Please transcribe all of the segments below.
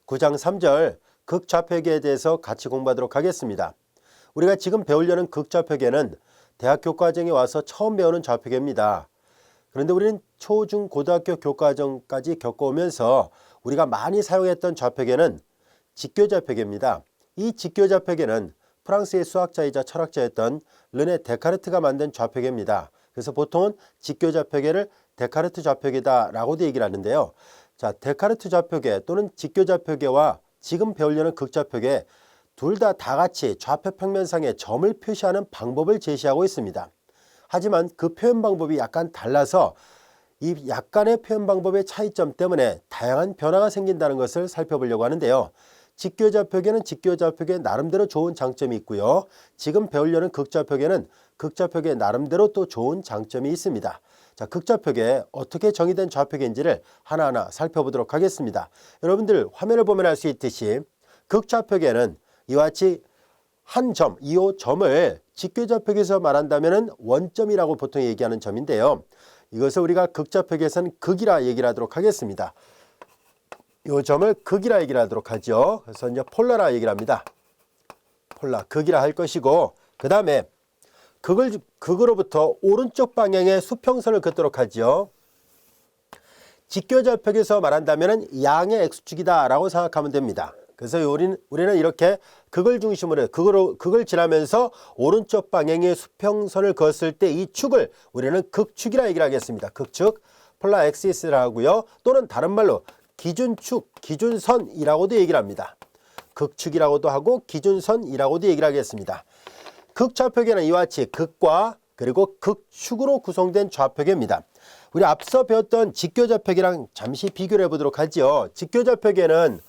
9장 3절 극좌표계에 대해서 같이 공부하도록 하겠습니다. 우리가 지금 배우려는 극좌표계는 대학 교과정에 와서 처음 배우는 좌표계입니다. 그런데 우리는 초, 중, 고등학교 교과정까지 겪어오면서 우리가 많이 사용했던 좌표계는 직교좌표계입니다. 이 직교좌표계는 프랑스의 수학자이자 철학자였던 르네 데카르트가 만든 좌표계입니다. 그래서 보통은 직교좌표계를 데카르트 좌표계다라고도 얘기를 하는데요. 자, 데카르트 좌표계 또는 직교좌표계와 지금 배우려는 극좌표계 둘 다 같이 좌표 평면상에 점을 표시하는 방법을 제시하고 있습니다. 하지만 그 표현 방법이 약간 달라서 이 약간의 표현 방법의 차이점 때문에 다양한 변화가 생긴다는 것을 살펴보려고 하는데요. 직교좌표계는 직교좌표계 나름대로 좋은 장점이 있고요. 지금 배우려는 극좌표계는 극좌표계 나름대로 또 좋은 장점이 있습니다. 자, 극좌표계 어떻게 정의된 좌표계인지를 하나하나 살펴보도록 하겠습니다. 여러분들 화면을 보면 알 수 있듯이 극좌표계는 이와 같이 한 점, 이 점을 직교좌표계에서 말한다면 원점이라고 보통 얘기하는 점인데요. 이것을 우리가 극좌표계에서는 극이라 얘기를 하도록 하겠습니다. 이 점을 극이라 얘기를 하도록 하죠. 그래서 이제 폴라라 얘기를 합니다. 폴라, 극이라 할 것이고, 그 다음에 극으로부터 오른쪽 방향의 수평선을 긋도록 하죠. 직교좌표계에서 말한다면 양의 X축이다 라고 생각하면 됩니다. 그래서 우리는 이렇게 극을 중심으로 극을 지나면서 오른쪽 방향의 수평선을 그었을 때 이 축을 우리는 극축이라 얘기를 하겠습니다. 극축, 폴라 엑시스라 하고요. 또는 다른 말로 기준축, 기준선이라고도 얘기를 합니다. 극축이라고도 하고 기준선이라고도 얘기를 하겠습니다. 극좌표계는 이와 같이 극과 그리고 극축으로 구성된 좌표계입니다. 우리 앞서 배웠던 직교좌표계랑 잠시 비교를 해보도록 하죠. 직교좌표계는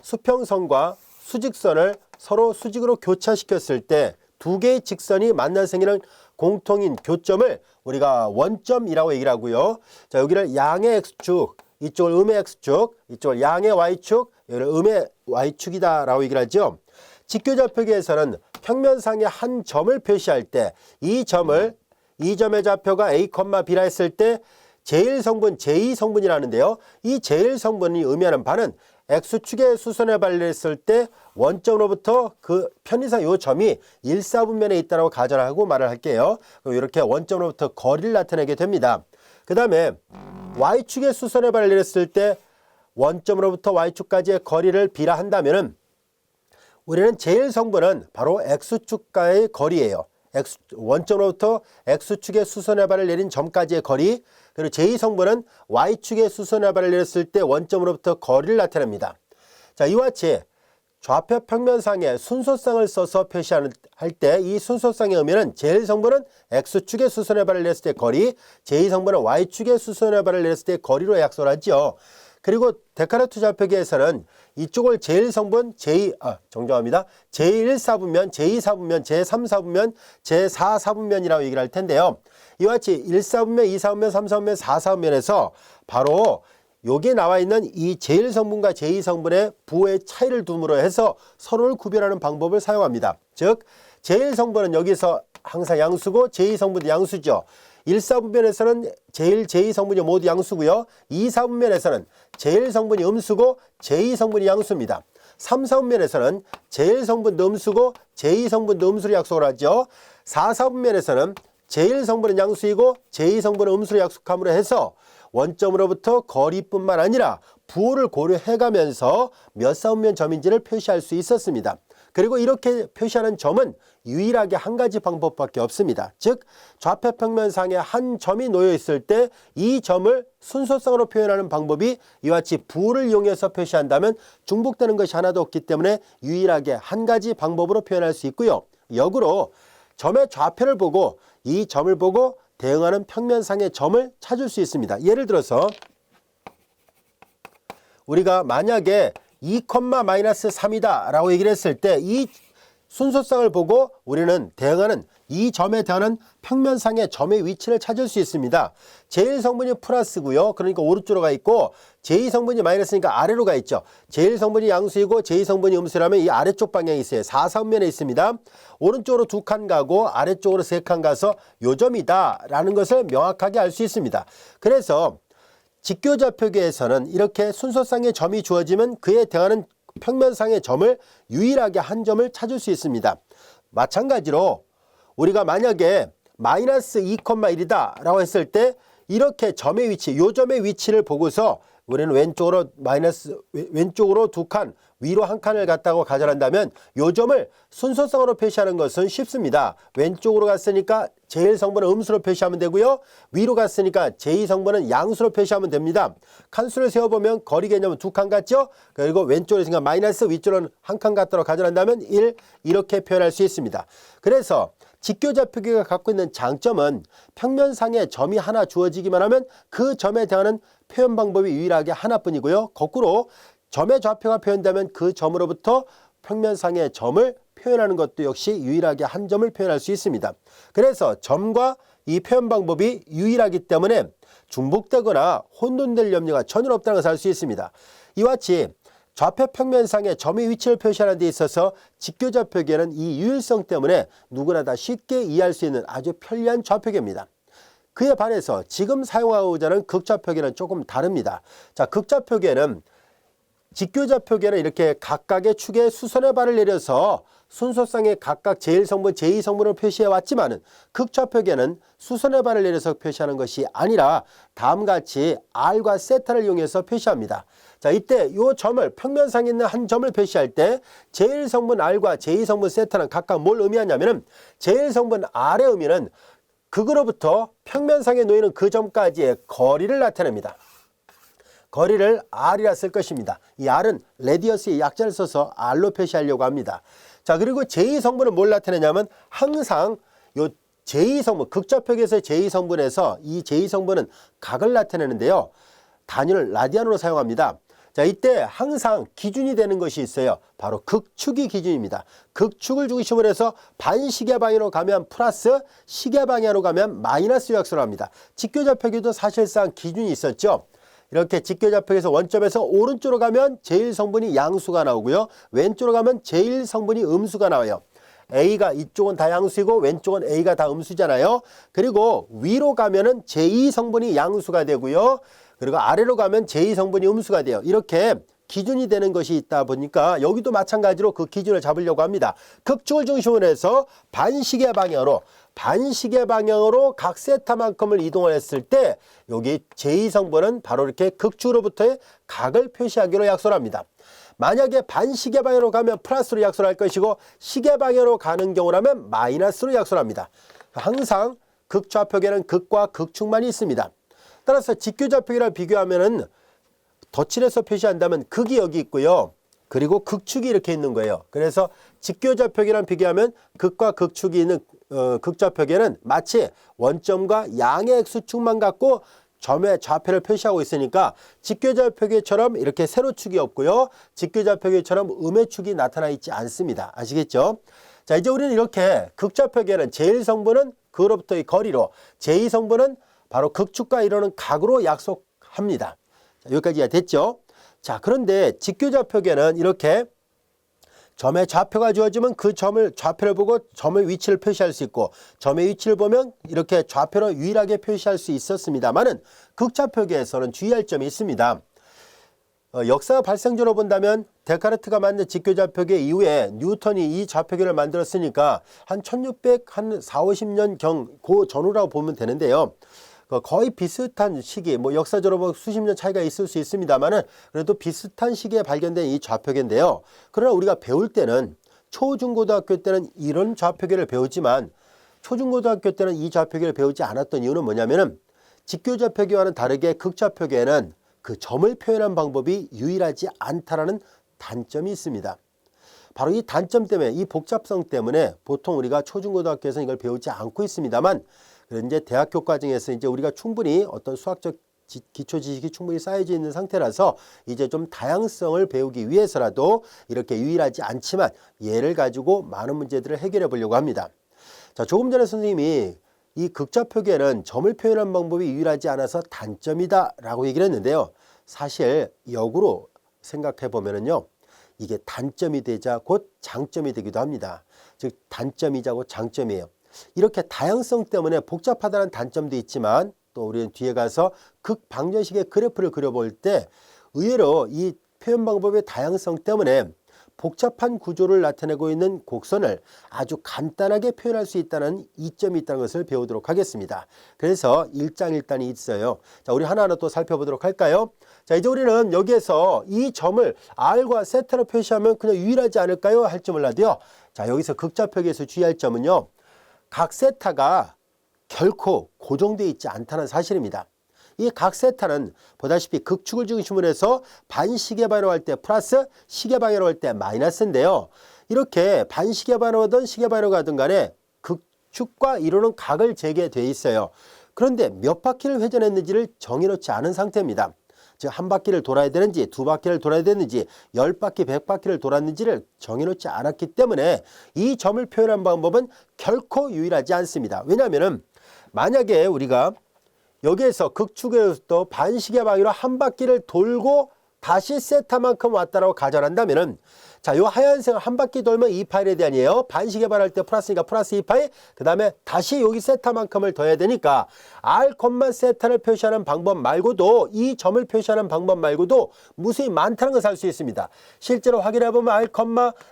수평선과 수직선을 서로 수직으로 교차시켰을 때 두 개의 직선이 만나 생기는 공통인 교점을 우리가 원점이라고 얘기를 하고요. 자, 여기를 양의 X축, 이쪽을 음의 X축, 이쪽을 양의 Y축, 여기를 음의 Y축이다 라고 얘기를 하죠. 직교좌표계에서는 평면상의 한 점을 표시할 때 이 점의 좌표가 A, B라 했을 때 제1성분, 제2성분이라는데요. 이 제1성분이 의미하는 바는 X축의 수선에 발렸을 때 원점으로부터 그 편의상 이 점이 1사분면에 있다고 가정하고 말을 할게요. 그럼 이렇게 원점으로부터 거리를 나타내게 됩니다. 그 다음에 Y축의 수선에 발렸을 때 원점으로부터 Y축까지의 거리를 B라 한다면은 우리는 제1성분은 바로 X축과의 거리예요. 원점으로부터 X축의 수선의 발을 내린 점까지의 거리, 그리고 제2성분은 Y축의 수선의 발을 내렸을 때 원점으로부터 거리를 나타냅니다. 자, 이와 같이 좌표 평면상에 순서쌍을 써서 표시할 때 이 순서쌍의 의미는 제1성분은 X축의 수선의 발을 내렸을 때 거리, 제2성분은 Y축의 수선의 발을 내렸을 때 거리로 약속을 하죠. 그리고 데카르트 좌표계에서는 이쪽을 제1성분, 정정합니다. 제1사분면, 제2사분면, 제3사분면, 제4사분면이라고 얘기를 할 텐데요. 이와 같이 1사분면, 2사분면, 3사분면, 4사분면에서 바로 여기에 나와 있는 이 제1성분과 제2성분의 부호의 차이를 둠으로 해서 서로를 구별하는 방법을 사용합니다. 즉, 제1성분은 여기서 항상 양수고 제2성분도 양수죠. 1사분면에서는 제1, 제2성분이 모두 양수고요. 2사분면에서는 제1성분이 음수고 제2성분이 양수입니다. 3사분면에서는 제1성분도 음수고 제2성분도 음수로 약속을 하죠. 4사분면에서는 제1성분은 양수이고 제2성분은 음수로 약속함으로 해서 원점으로부터 거리뿐만 아니라 부호를 고려해가면서 몇 사분면 점인지를 표시할 수 있었습니다. 그리고 이렇게 표시하는 점은 유일하게 한 가지 방법밖에 없습니다. 즉, 좌표 평면상에 한 점이 놓여 있을 때 이 점을 순서상으로 표현하는 방법이 이와 같이 부호를 이용해서 표시한다면 중복되는 것이 하나도 없기 때문에 유일하게 한 가지 방법으로 표현할 수 있고요. 역으로 점의 좌표를 보고 이 점을 보고 대응하는 평면상의 점을 찾을 수 있습니다. 예를 들어서 우리가 만약에 2,-3이다 라고 얘기를 했을 때 이 순서쌍을 보고 우리는 대응하는 이 점에 대한 평면상의 점의 위치를 찾을 수 있습니다. 제1성분이 플러스고요. 그러니까 오른쪽으로 가 있고 제2성분이 마이너스니까 아래로 가 있죠. 제1성분이 양수이고 제2성분이 음수라면 이 아래쪽 방향이 있어요. 4사분면에 있습니다. 오른쪽으로 2칸 가고 아래쪽으로 3칸 가서 요 점이다 라는 것을 명확하게 알 수 있습니다. 그래서 직교좌표계에서는 이렇게 순서상의 점이 주어지면 그에 대하는 평면상의 점을 유일하게 한 점을 찾을 수 있습니다. 마찬가지로 우리가 만약에 마이너스 2,1이다 라고 했을 때 이렇게 점의 위치, 요 점의 위치를 보고서 우리는 왼쪽으로 두 칸, 위로 한 칸을 갖다고 가져간다면 요 점을 순서상으로 표시하는 것은 쉽습니다. 왼쪽으로 갔으니까 제1성분은 음수로 표시하면 되고요. 위로 갔으니까 제2성분은 양수로 표시하면 됩니다. 칸수를 세워보면 거리 개념은 두 칸 같죠? 그리고 왼쪽으로 있으니까 마이너스, 위쪽으로는 한 칸 갖도록 가져간다면 1 이렇게 표현할 수 있습니다. 그래서 직교좌표계가 갖고 있는 장점은 평면상에 점이 하나 주어지기만 하면 그 점에 대한 표현 방법이 유일하게 하나뿐이고요. 거꾸로 점의 좌표가 표현되면 그 점으로부터 평면상의 점을 표현하는 것도 역시 유일하게 한 점을 표현할 수 있습니다. 그래서 점과 이 표현 방법이 유일하기 때문에 중복되거나 혼돈될 염려가 전혀 없다는 것을 알 수 있습니다. 이와 같이 좌표 평면상의 점의 위치를 표시하는 데 있어서 직교좌표계는 이 유일성 때문에 누구나 다 쉽게 이해할 수 있는 아주 편리한 좌표계입니다. 그에 반해서 지금 사용하고자 하는 극좌표계는 조금 다릅니다. 자, 극좌표계는 직교좌표계는 이렇게 각각의 축에 수선의 발을 내려서 순서상에 각각 제1성분, 제2성분을 표시해 왔지만은 극좌표계는 수선의 발을 내려서 표시하는 것이 아니라 다음과 같이 R과 세타를 이용해서 표시합니다. 자, 이때 이 점을 평면상에 있는 한 점을 표시할 때 제1성분 R과 제2성분 세타는 각각 뭘 의미하냐면은 제1성분 R의 의미는 극으로부터 평면상에 놓이는 그 점까지의 거리를 나타냅니다. 거리를 R이라 쓸 것입니다. 이 R은 레디어스의 약자를 써서 R로 표시하려고 합니다. 자, 그리고 제2성분은 뭘 나타내냐면 항상 요 제2성분, 극좌표계에서의 제2성분에서 이 제2성분은 각을 나타내는데요. 단위를 라디안으로 사용합니다. 자, 이때 항상 기준이 되는 것이 있어요. 바로 극축이 기준입니다. 극축을 중심으로 해서 반시계 방향으로 가면 플러스, 시계 방향으로 가면 마이너스 약수로 합니다. 직교좌표계도 사실상 기준이 있었죠. 이렇게 직교좌표에서 원점에서 오른쪽으로 가면 제1성분이 양수가 나오고요. 왼쪽으로 가면 제1성분이 음수가 나와요. A가 이쪽은 다 양수이고 왼쪽은 A가 다 음수잖아요. 그리고 위로 가면은 제2성분이 양수가 되고요. 그리고 아래로 가면 제2성분이 음수가 돼요. 이렇게 기준이 되는 것이 있다 보니까 여기도 마찬가지로 그 기준을 잡으려고 합니다. 극축을 중심으로 해서 반시계 방향으로 각 세타만큼을 이동을 했을 때 여기 제2성분은 바로 이렇게 극축으로부터의 각을 표시하기로 약속을 합니다. 만약에 반시계 방향으로 가면 플러스로 약속을 할 것이고 시계 방향으로 가는 경우라면 마이너스로 약속을 합니다. 항상 극좌표계는 극과 극축만이 있습니다. 따라서 직교좌표계랑 비교하면은 덧칠해서 표시한다면 극이 여기 있고요. 그리고 극축이 이렇게 있는 거예요. 그래서 직교좌표계랑 비교하면 극과 극축이 있는 극좌표계는 마치 원점과 양의 X축만 갖고 점의 좌표를 표시하고 있으니까 직교좌표계처럼 이렇게 세로축이 없고요. 직교좌표계처럼 음의 축이 나타나 있지 않습니다. 아시겠죠? 자, 이제 우리는 이렇게 극좌표계는 제1성분은 그로부터의 거리로, 제2성분은 바로 극축과 이루는 각으로 약속합니다. 자, 여기까지 이해됐죠? 자, 그런데 직교좌표계는 이렇게 점의 좌표가 주어지면 그 좌표를 보고 점의 위치를 표시할 수 있고 점의 위치를 보면 이렇게 좌표로 유일하게 표시할 수 있었습니다만은 극좌표계에서는 주의할 점이 있습니다. 역사 발생적으로 본다면 데카르트가 만든 직교좌표계 이후에 뉴턴이 이 좌표계를 만들었으니까 한 1640, 50년 그 전후라고 보면 되는데요. 거의 비슷한 시기, 역사적으로 수십 년 차이가 있을 수 있습니다만은 그래도 비슷한 시기에 발견된 이 좌표계인데요. 그러나 우리가 배울 때는 초중고등학교 때는 이런 좌표계를 배우지만 초중고등학교 때는 이 좌표계를 배우지 않았던 이유는 뭐냐면은 직교좌표계와는 다르게 극좌표계에는 그 점을 표현한 방법이 유일하지 않다라는 단점이 있습니다. 바로 이 단점 때문에, 이 복잡성 때문에 보통 우리가 초중고등학교에서 이걸 배우지 않고 있습니다만 이제 대학교 과정에서 이제 우리가 충분히 어떤 수학적 기초 지식이 충분히 쌓여져 있는 상태라서 이제 좀 다양성을 배우기 위해서라도 이렇게 유일하지 않지만 얘를 가지고 많은 문제들을 해결해 보려고 합니다. 자, 조금 전에 선생님이 이 극좌표계는 점을 표현한 방법이 유일하지 않아서 단점이다 라고 얘기를 했는데요. 사실 역으로 생각해 보면은요, 이게 단점이 되자 곧 장점이 되기도 합니다. 즉 단점이자 곧 장점이에요. 이렇게 다양성 때문에 복잡하다는 단점도 있지만 또 우리는 뒤에 가서 극방정식의 그래프를 그려볼 때 의외로 이 표현 방법의 다양성 때문에 복잡한 구조를 나타내고 있는 곡선을 아주 간단하게 표현할 수 있다는 이점이 있다는 것을 배우도록 하겠습니다. 그래서 일장일단이 있어요. 자, 우리 하나하나 또 살펴보도록 할까요? 자, 이제 우리는 여기에서 이 점을 R과 세타로 표시하면 그냥 유일하지 않을까요? 할지 몰라도요. 자, 여기서 극좌표기에서 주의할 점은요. 각 세타가 결코 고정되어 있지 않다는 사실입니다. 이 각 세타는 보다시피 극축을 중심으로 해서 반시계 방향으로 할 때 플러스, 시계 방향으로 할 때 마이너스인데요. 이렇게 반시계 방향으로든 시계 방향으로 가든 간에 극축과 이루는 각을 재게 되어 있어요. 그런데 몇 바퀴를 회전했는지를 정해놓지 않은 상태입니다. 즉 한 바퀴를 돌아야 되는지 두 바퀴를 돌아야 되는지 10바퀴 100바퀴를 돌았는지를 정해놓지 않았기 때문에 이 점을 표현한 방법은 결코 유일하지 않습니다. 왜냐하면 만약에 우리가 여기에서 극축에서 반시계 방향으로 한 바퀴를 돌고 다시 세타만큼 왔다라고 가정한다면은 자, 요 하얀색을 한 바퀴 돌면 2파이에 대한이에요. 반시계 방향 할 때 플러스니까 플러스 2파이. 그 다음에 다시 여기 세타만큼을 더해야 되니까 R, 세타를 표시하는 방법 말고도 이 점을 표시하는 방법 말고도 무수히 많다는 것을 알 수 있습니다. 실제로 확인해 보면 R,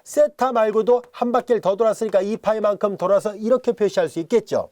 세타 말고도 한 바퀴를 더 돌았으니까 2파이만큼 돌아서 이렇게 표시할 수 있겠죠.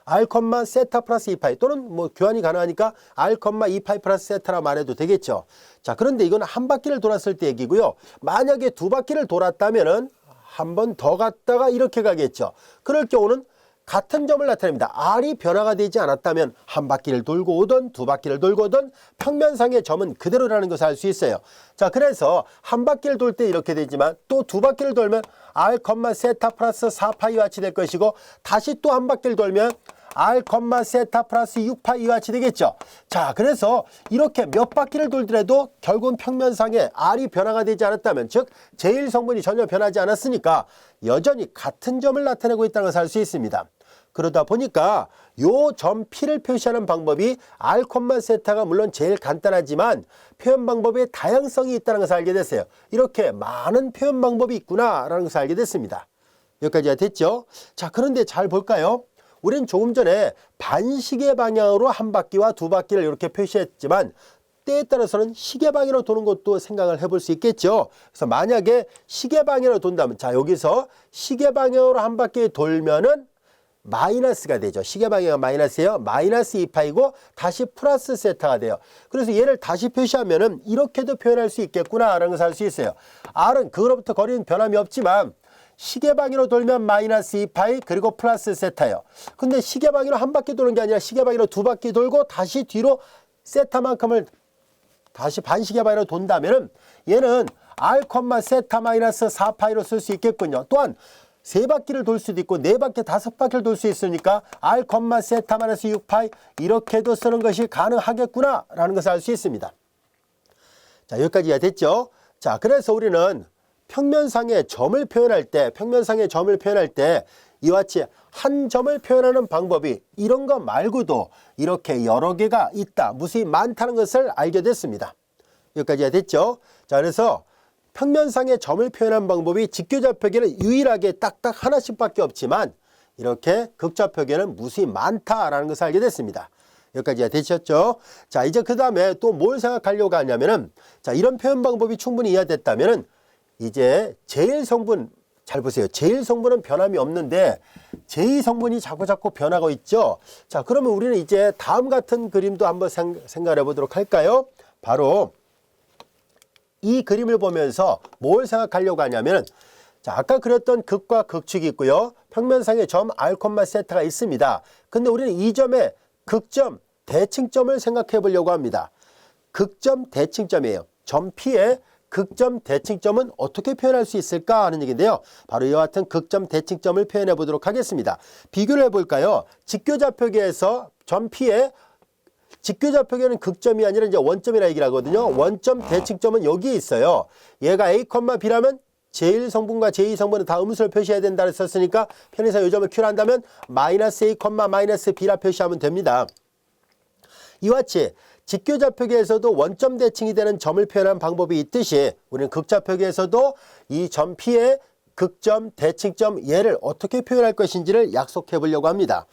R, 세타 플러스 2파이 또는 뭐 교환이 가능하니까 R, 2파이 플러스 세타라 말해도 되겠죠. 자, 그런데 이건 한 바퀴를 돌았을 때 얘기고요. 만약에 두 바퀴를 돌았다면은 한 번 더 갔다가 이렇게 가겠죠. 그럴 경우는 같은 점을 나타냅니다. R이 변화가 되지 않았다면 한 바퀴를 돌고 오든 두 바퀴를 돌고 오든 평면상의 점은 그대로라는 것을 알 수 있어요. 자, 그래서 한 바퀴를 돌 때 이렇게 되지만 또 두 바퀴를 돌면 R, 세타 플러스 4파이와 같이 될 것이고 다시 또 한 바퀴를 돌면 R, 세타 플러스 6파이와 같이 되겠죠. 자, 그래서 이렇게 몇 바퀴를 돌더라도 결국은 평면상에 R이 변화가 되지 않았다면 즉 제1성분이 전혀 변하지 않았으니까 여전히 같은 점을 나타내고 있다는 것을 알 수 있습니다. 그러다 보니까 요 점 P를 표시하는 방법이 R, 세타가 물론 제일 간단하지만 표현 방법에 다양성이 있다는 것을 알게 됐어요. 이렇게 많은 표현 방법이 있구나라는 것을 알게 됐습니다. 여기까지가 됐죠? 자, 그런데 잘 볼까요? 우리는 조금 전에 반시계 방향으로 한 바퀴와 두 바퀴를 이렇게 표시했지만 때에 따라서는 시계 방향으로 도는 것도 생각을 해볼 수 있겠죠. 그래서 만약에 시계 방향으로 돈다면 자, 여기서 시계 방향으로 한 바퀴 돌면은 마이너스가 되죠. 시계 방향은 마이너스예요. 마이너스 2파이고 다시 플러스 세타가 돼요. 그래서 얘를 다시 표시하면은 이렇게도 표현할 수 있겠구나라는 것을 알 수 있어요. R은 그로부터 거리는 변함이 없지만 시계 방향으로 돌면 마이너스 2파이 그리고 플러스 세타예요. 근데 시계 방향으로 한 바퀴 도는 게 아니라 시계 방향으로 두 바퀴 돌고 다시 뒤로 세타만큼을 다시 반시계 방향으로 돈다면은 얘는 R, 세타 마이너스 4파이로 쓸 수 있겠군요. 또한 세 바퀴를 돌 수도 있고 네 바퀴, 다섯 바퀴를 돌 수 있으니까 R, 세타 마이너스 6파이 이렇게도 쓰는 것이 가능하겠구나라는 것을 알 수 있습니다. 자, 여기까지 이해됐죠? 자, 그래서 우리는 평면상의 점을 표현할 때 이와 같이 한 점을 표현하는 방법이 이런 것 말고도 이렇게 여러 개가 있다, 무수히 많다는 것을 알게 됐습니다. 여기까지가 됐죠? 자, 그래서 평면상의 점을 표현하는 방법이 직교좌표계는 유일하게 딱딱 하나씩밖에 없지만 이렇게 극좌표계는 무수히 많다라는 것을 알게 됐습니다. 여기까지가 되셨죠? 자, 이제 그 다음에 또 뭘 생각하려고 하냐면은 자, 이런 표현 방법이 충분히 이해됐다면은 이제 제1성분 잘 보세요. 제1성분은 변함이 없는데 제2성분이 자꾸 변하고 있죠. 자, 그러면 우리는 이제 다음 같은 그림도 한번 생각해 보도록 할까요? 바로 이 그림을 보면서 뭘 생각하려고 하냐면 자, 아까 그렸던 극과 극축이 있고요. 평면상의 점 R, 세타가 있습니다. 근데 우리는 이 점의 극점, 대칭점을 생각해 보려고 합니다. 극점, 대칭점이에요. 점 P의 극점, 대칭점은 어떻게 표현할 수 있을까 하는 얘기인데요. 바로 이와 같은 극점, 대칭점을 표현해 보도록 하겠습니다. 비교를 해볼까요? 직교좌표계에서 점 P의 직교좌표계는 극점이 아니라 이제 원점이라 얘기를 하거든요. 원점, 대칭점은 여기에 있어요. 얘가 A, B라면 제1성분과 제2성분은 다 음수를 표시해야 된다 했었으니까 편의상 이 점을 Q로 한다면 마이너스 A, 마이너스 B라 표시하면 됩니다. 이와 같이 직교좌표계에서도 원점 대칭이 되는 점을 표현하는 방법이 있듯이 우리는 극좌표계에서도 이 점 P의 극점, 대칭점 얘를 어떻게 표현할 것인지를 약속해 보려고 합니다.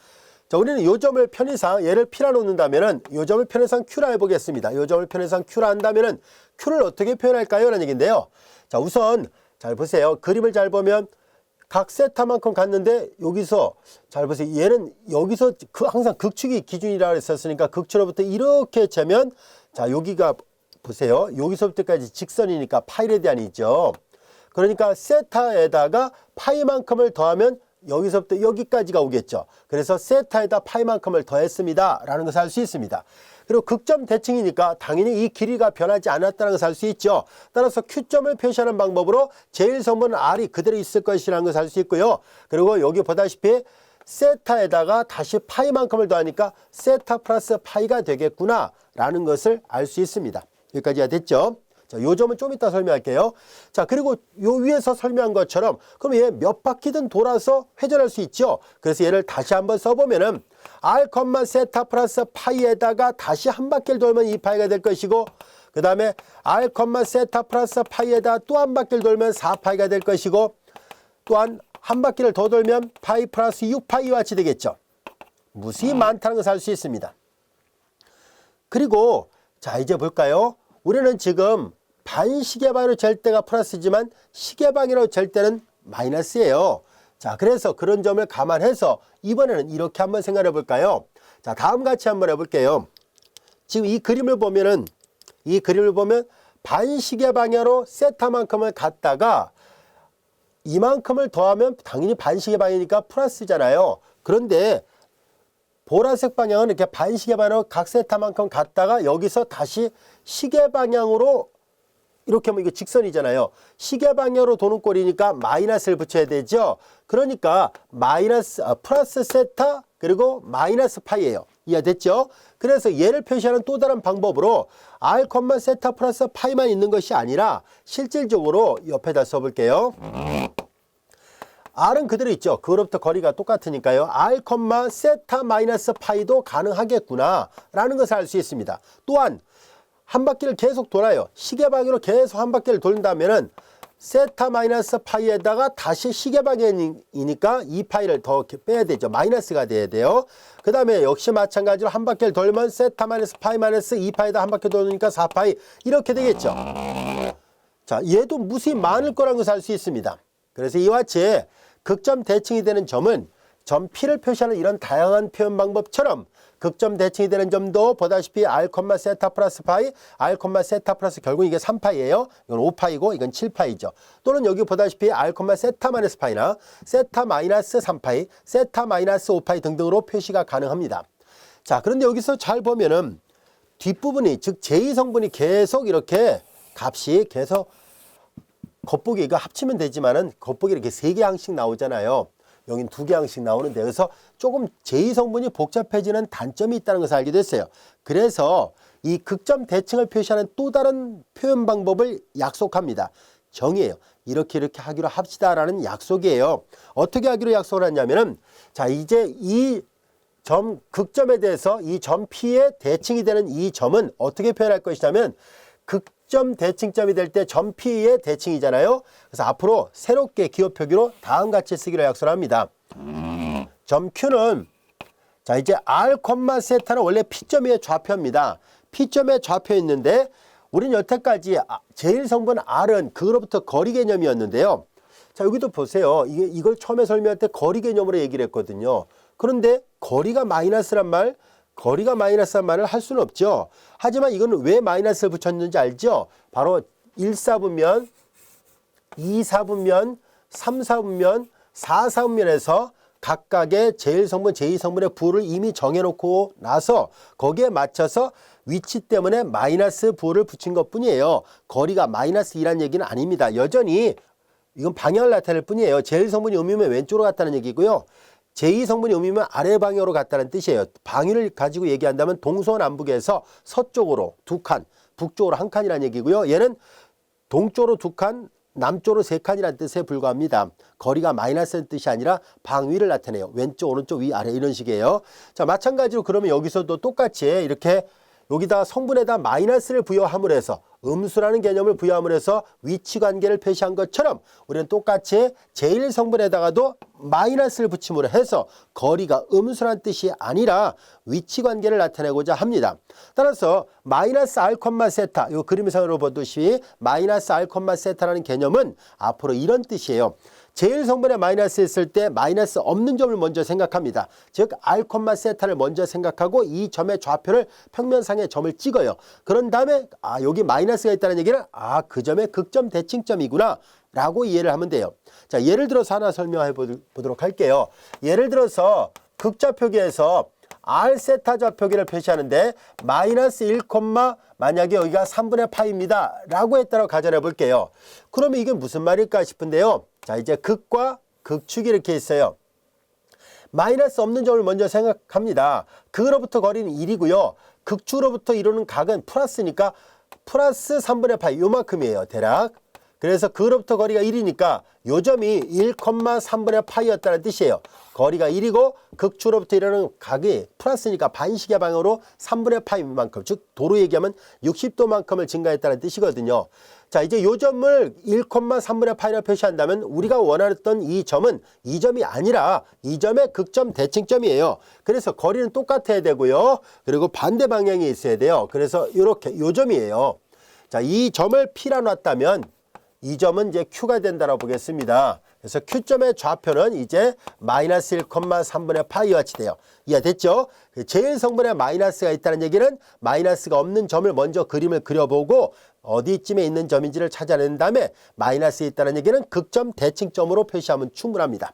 자, 우리는 요 점을 편의상 얘를 P라 놓는다면은 요 점을 편의상 Q라 해보겠습니다. 요 점을 편의상 Q라 한다면은 Q를 어떻게 표현할까요? 라는 얘기인데요. 자, 우선 잘 보세요. 그림을 잘 보면 각 세타만큼 갔는데 여기서 잘 보세요. 얘는 여기서 항상 극축이 기준이라고 했었으니까 극축으로부터 이렇게 재면 자, 여기가 보세요. 여기서부터까지 직선이니까 파이에 대한 있죠. 그러니까 세타에다가 파이만큼을 더하면 여기서부터 여기까지가 오겠죠. 그래서 세타에다 파이만큼을 더했습니다 라는 것을 알 수 있습니다. 그리고 극점 대칭이니까 당연히 이 길이가 변하지 않았다는 것을 알 수 있죠. 따라서 Q점을 표시하는 방법으로 제일 성분은 R이 그대로 있을 것이라는 것을 알 수 있고요. 그리고 여기 보다시피 세타에다가 다시 파이만큼을 더하니까 세타 플러스 파이가 되겠구나 라는 것을 알 수 있습니다. 여기까지가 됐죠. 자, 요 점은 좀 이따 설명할게요. 자, 그리고 요 위에서 설명한 것처럼 그럼 얘 몇 바퀴든 돌아서 회전할 수 있죠. 그래서 얘를 다시 한번 써보면은 R, 세타 플러스 파이에다가 다시 한 바퀴를 돌면 2파이가 될 것이고 그 다음에 R, 세타 플러스 파이에다 또 한 바퀴를 돌면 4파이가 될 것이고 또한 한 바퀴를 더 돌면 파이 플러스 6파이와 같이 되겠죠. 무수히 많다는 것을 알 수 있습니다. 그리고 자, 이제 볼까요? 우리는 지금 반시계 방향으로 잴 때가 플러스지만 시계 방향으로 잴 때는 마이너스예요. 자, 그래서 그런 점을 감안해서 이번에는 이렇게 한번 생각해 볼까요? 자, 다음 같이 한번 해볼게요. 지금 이 그림을 보면 반시계 방향으로 세타만큼을 갔다가 이만큼을 더하면 당연히 반시계 방향이니까 플러스잖아요. 그런데 보라색 방향은 이렇게 반시계 방향으로 각 세타만큼 갔다가 여기서 다시 시계 방향으로 이렇게 하면 이거 직선이잖아요. 시계 방향으로 도는 꼴이니까 마이너스를 붙여야 되죠. 그러니까 플러스 세타 그리고 마이너스 파이예요. 이해됐죠? 그래서 얘를 표시하는 또 다른 방법으로 R, 세타 플러스 파이만 있는 것이 아니라 실질적으로 옆에다 써볼게요. R은 그대로 있죠. 그거로부터 거리가 똑같으니까요. R, 세타 마이너스 파이도 가능하겠구나 라는 것을 알 수 있습니다. 또한 한 바퀴를 계속 돌아요. 시계 방향으로 계속 한 바퀴를 돌린다면은 세타 마이너스 파이에다가 다시 시계 방향이니까 2파이를 더 빼야 되죠. 마이너스가 돼야 돼요. 그 다음에 역시 마찬가지로 한 바퀴를 돌면 세타 마이너스 파이 마이너스 2파이에다 한 바퀴 돌리니까 4파이 이렇게 되겠죠. 자, 얘도 무수히 많을 거라는 것을 알 수 있습니다. 그래서 이와 같이 극점 대칭이 되는 점은 점 P를 표시하는 이런 다양한 표현 방법처럼 극점 대칭이 되는 점도 보다시피 R, 세타 플러스 파이, R, 세타 플러스 결국 이게 3파이예요. 이건 5파이고 이건 7파이죠. 또는 여기 보다시피 R, 세타 마이너스 파이나 세타 마이너스 3파이, 세타 마이너스 5파이 등등으로 표시가 가능합니다. 자, 그런데 여기서 잘 보면은 뒷부분이 즉 제2성분이 계속 이렇게 값이 계속 겉보기 이거 합치면 되지만은 겉보기 이렇게 3개 항씩 나오잖아요. 여긴 2개 항씩 나오는데 그래서 조금 제2성분이 복잡해지는 단점이 있다는 것을 알게 됐어요. 그래서 이 극점 대칭을 표시하는 또 다른 표현 방법을 약속합니다. 정의예요. 이렇게 하기로 합시다라는 약속이에요. 어떻게 하기로 약속을 했냐면은 자, 이제 이 점 극점에 대해서 이 점 P의 대칭이 되는 이 점은 어떻게 표현할 것이냐면 극점 대칭점이 될 때 점 P의 대칭이잖아요. 그래서 앞으로 새롭게 기호 표기로 다음같이 쓰기로 약속을 합니다. 점 Q는 자, 이제 R, 세타는 원래 P점의 좌표입니다. P점의 좌표에 있는데 우리는 여태까지 제일 성분 R은 그로부터 거리 개념이었는데요. 자, 여기도 보세요. 이걸 처음에 설명할 때 거리 개념으로 얘기를 했거든요. 그런데 거리가 마이너스란 말을 할 수는 없죠. 하지만 이건 왜 마이너스를 붙였는지 알죠? 바로 1사분면, 2사분면, 3사분면, 4사분면에서 각각의 제일성분, 제2성분의 부호를 이미 정해놓고 나서 거기에 맞춰서 위치 때문에 마이너스 부호를 붙인 것뿐이에요. 거리가 마이너스 2란 얘기는 아닙니다. 여전히 이건 방향을 나타낼 뿐이에요. 제일성분이 음이면 왼쪽으로 갔다는 얘기고요. 제2성분이 음이면 아래 방향으로 갔다는 뜻이에요. 방위를 가지고 얘기한다면 동서남북에서 서쪽으로 2칸, 북쪽으로 1칸이라는 얘기고요. 얘는 동쪽으로 2칸, 남쪽으로 3칸이라는 뜻에 불과합니다. 거리가 마이너스는 뜻이 아니라 방위를 나타내요. 왼쪽, 오른쪽, 위, 아래 이런 식이에요. 자, 마찬가지로 그러면 여기서도 똑같이 이렇게 여기다 성분에다 마이너스를 부여함으로 해서 음수라는 개념을 부여함으로 해서 위치관계를 표시한 것처럼 우리는 똑같이 제1성분에다가도 마이너스를 붙임으로 해서 거리가 음수라는 뜻이 아니라 위치관계를 나타내고자 합니다. 따라서 마이너스 R, 세타, 이 그림상으로 보듯이 마이너스 R, 세타라는 개념은 앞으로 이런 뜻이에요. 제1성분에 마이너스 있을 때 마이너스 없는 점을 먼저 생각합니다. 즉 R, 세타를 먼저 생각하고 이 점의 좌표를 평면상에 점을 찍어요. 그런 다음에 여기 마이너스가 있다는 얘기는 그 점의 극점 대칭점이구나 라고 이해를 하면 돼요. 자, 예를 들어서 하나 설명해 보도록 할게요. 예를 들어서 극좌표기에서 R 세타 좌표기를 표시하는데 마이너스 1, 만약에 여기가 3분의 파입니다 라고 했다고 가정해 볼게요. 그러면 이게 무슨 말일까 싶은데요. 자, 이제 극과 극축이 이렇게 있어요. 마이너스 없는 점을 먼저 생각합니다. 극으로부터 거리는 1이고요. 극축으로부터 이루는 각은 플러스니까 플러스 3분의 파이 요만큼이에요. 대략. 그래서 극으로부터 거리가 1이니까 요 점이 1,3분의 파이였다는 뜻이에요. 거리가 1이고 극축으로부터 이루는 각이 플러스니까 반시계 방향으로 3분의 파이만큼, 즉 도로 얘기하면 60도만큼을 증가했다는 뜻이거든요. 자, 이제 요 점을 1,3분의 파이라 표시한다면 우리가 원하던 이 점은 이 점이 아니라 이 점의 극점 대칭점이에요. 그래서 거리는 똑같아야 되고요. 그리고 반대 방향이 있어야 돼요. 그래서 이렇게 요 점이에요. 자, 이 점을 P라 놨다면 이 점은 이제 Q가 된다고 보겠습니다. 그래서 Q점의 좌표는 이제 마이너스 1,3분의 파이와 같이 돼요. 이해됐죠? 제1성분에 마이너스가 있다는 얘기는 마이너스가 없는 점을 먼저 그림을 그려보고 어디쯤에 있는 점인지를 찾아낸 다음에 마이너스 있다는 얘기는 극점 대칭점으로 표시하면 충분합니다.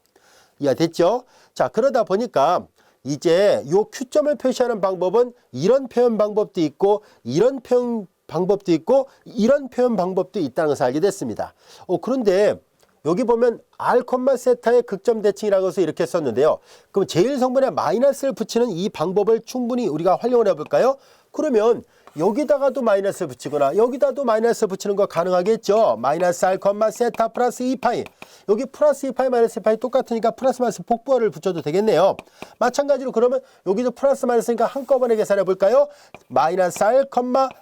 이해됐죠? 자, 그러다 보니까 이제 요 Q점을 표시하는 방법은 이런 표현 방법도 있고 이런 표현 방법도 있고 이런 표현 방법도 있다는 것을 알게 됐습니다. 그런데 여기 보면 R, 세타의 극점 대칭이라고 해서 이렇게 썼는데요. 그럼 제1성분에 마이너스를 붙이는 이 방법을 충분히 우리가 활용을 해볼까요? 그러면 여기다가도 마이너스를 붙이거나 여기다도 마이너스를 붙이는 거 가능하겠죠. 마이너스 R, 세타 플러스 2파이. 여기 플러스 2파이 마이너스 2파이 똑같으니까 플러스 마이너스 복부어를 붙여도 되겠네요. 마찬가지로 그러면 여기도 플러스 마이너스니까 한꺼번에 계산해 볼까요? 마이너스 R,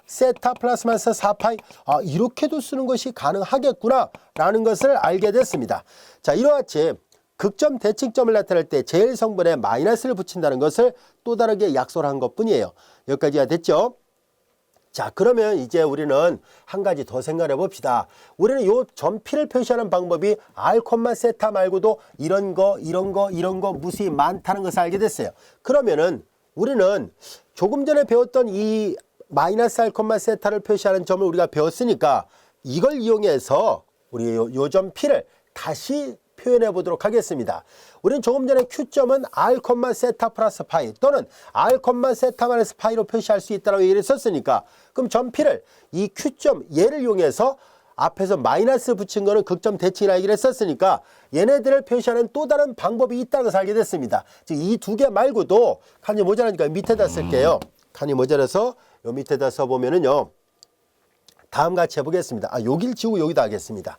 세타 플러스 마이너스 4파이. 이렇게도 쓰는 것이 가능하겠구나 라는 것을 알게 됐습니다. 자, 이와 같이 극점 대칭점을 나타낼 때 제1성분에 마이너스를 붙인다는 것을 또 다르게 약속을 한 것뿐이에요. 여기까지가 됐죠? 자, 그러면 이제 우리는 한 가지 더 생각해 봅시다. 우리는 요 점 P를 표시하는 방법이 R, 세타 말고도 이런 거 무수히 많다는 것을 알게 됐어요. 그러면은 우리는 조금 전에 배웠던 이 마이너스 R, 세타를 표시하는 점을 우리가 배웠으니까 이걸 이용해서 우리 요 점 P를 다시 표현해 보도록 하겠습니다. 우리는 조금 전에 Q점은 R, 세타 플러스 파이 또는 R, 세타 마이너스 파이로 표시할 수 있다고 얘기를 썼으니까 그럼 점 P를 이 Q점 얘를 이용해서 앞에서 마이너스 붙인 거는 극점 대칭이라 얘기를 했었으니까 얘네들을 표시하는 또 다른 방법이 있다는 것을 알게 됐습니다. 즉 이 두 개 말고도 칸이 모자라니까 밑에다 쓸게요. 칸이 모자라서 요 밑에다 써보면은요. 다음 같이 해보겠습니다. 여기를 지우고 여기다 하겠습니다.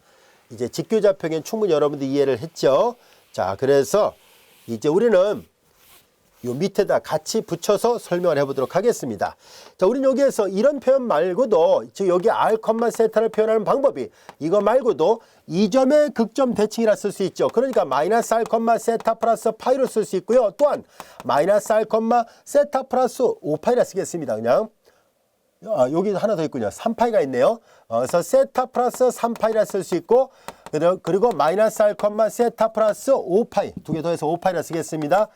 이제 직교좌표는 충분히 여러분들이 이해를 했죠. 자, 그래서 이제 우리는 요 밑에다 같이 붙여서 설명을 해보도록 하겠습니다. 자, 우리는 여기에서 이런 표현 말고도 즉 여기 R, 세타를 표현하는 방법이 이거 말고도 이 점의 극점 대칭이라 쓸 수 있죠. 그러니까 마이너스 R, 세타 플러스 파이로 쓸 수 있고요. 또한 마이너스 R, 세타 플러스 5파이라 쓰겠습니다. 그냥. 여기 하나 더 있군요. 3파이가 있네요. 그래서 세타 플러스 3파이라 쓸 수 있고 그리고 마이너스 R, 세타 플러스 5파이 두 개 더해서 5파이라 쓰겠습니다.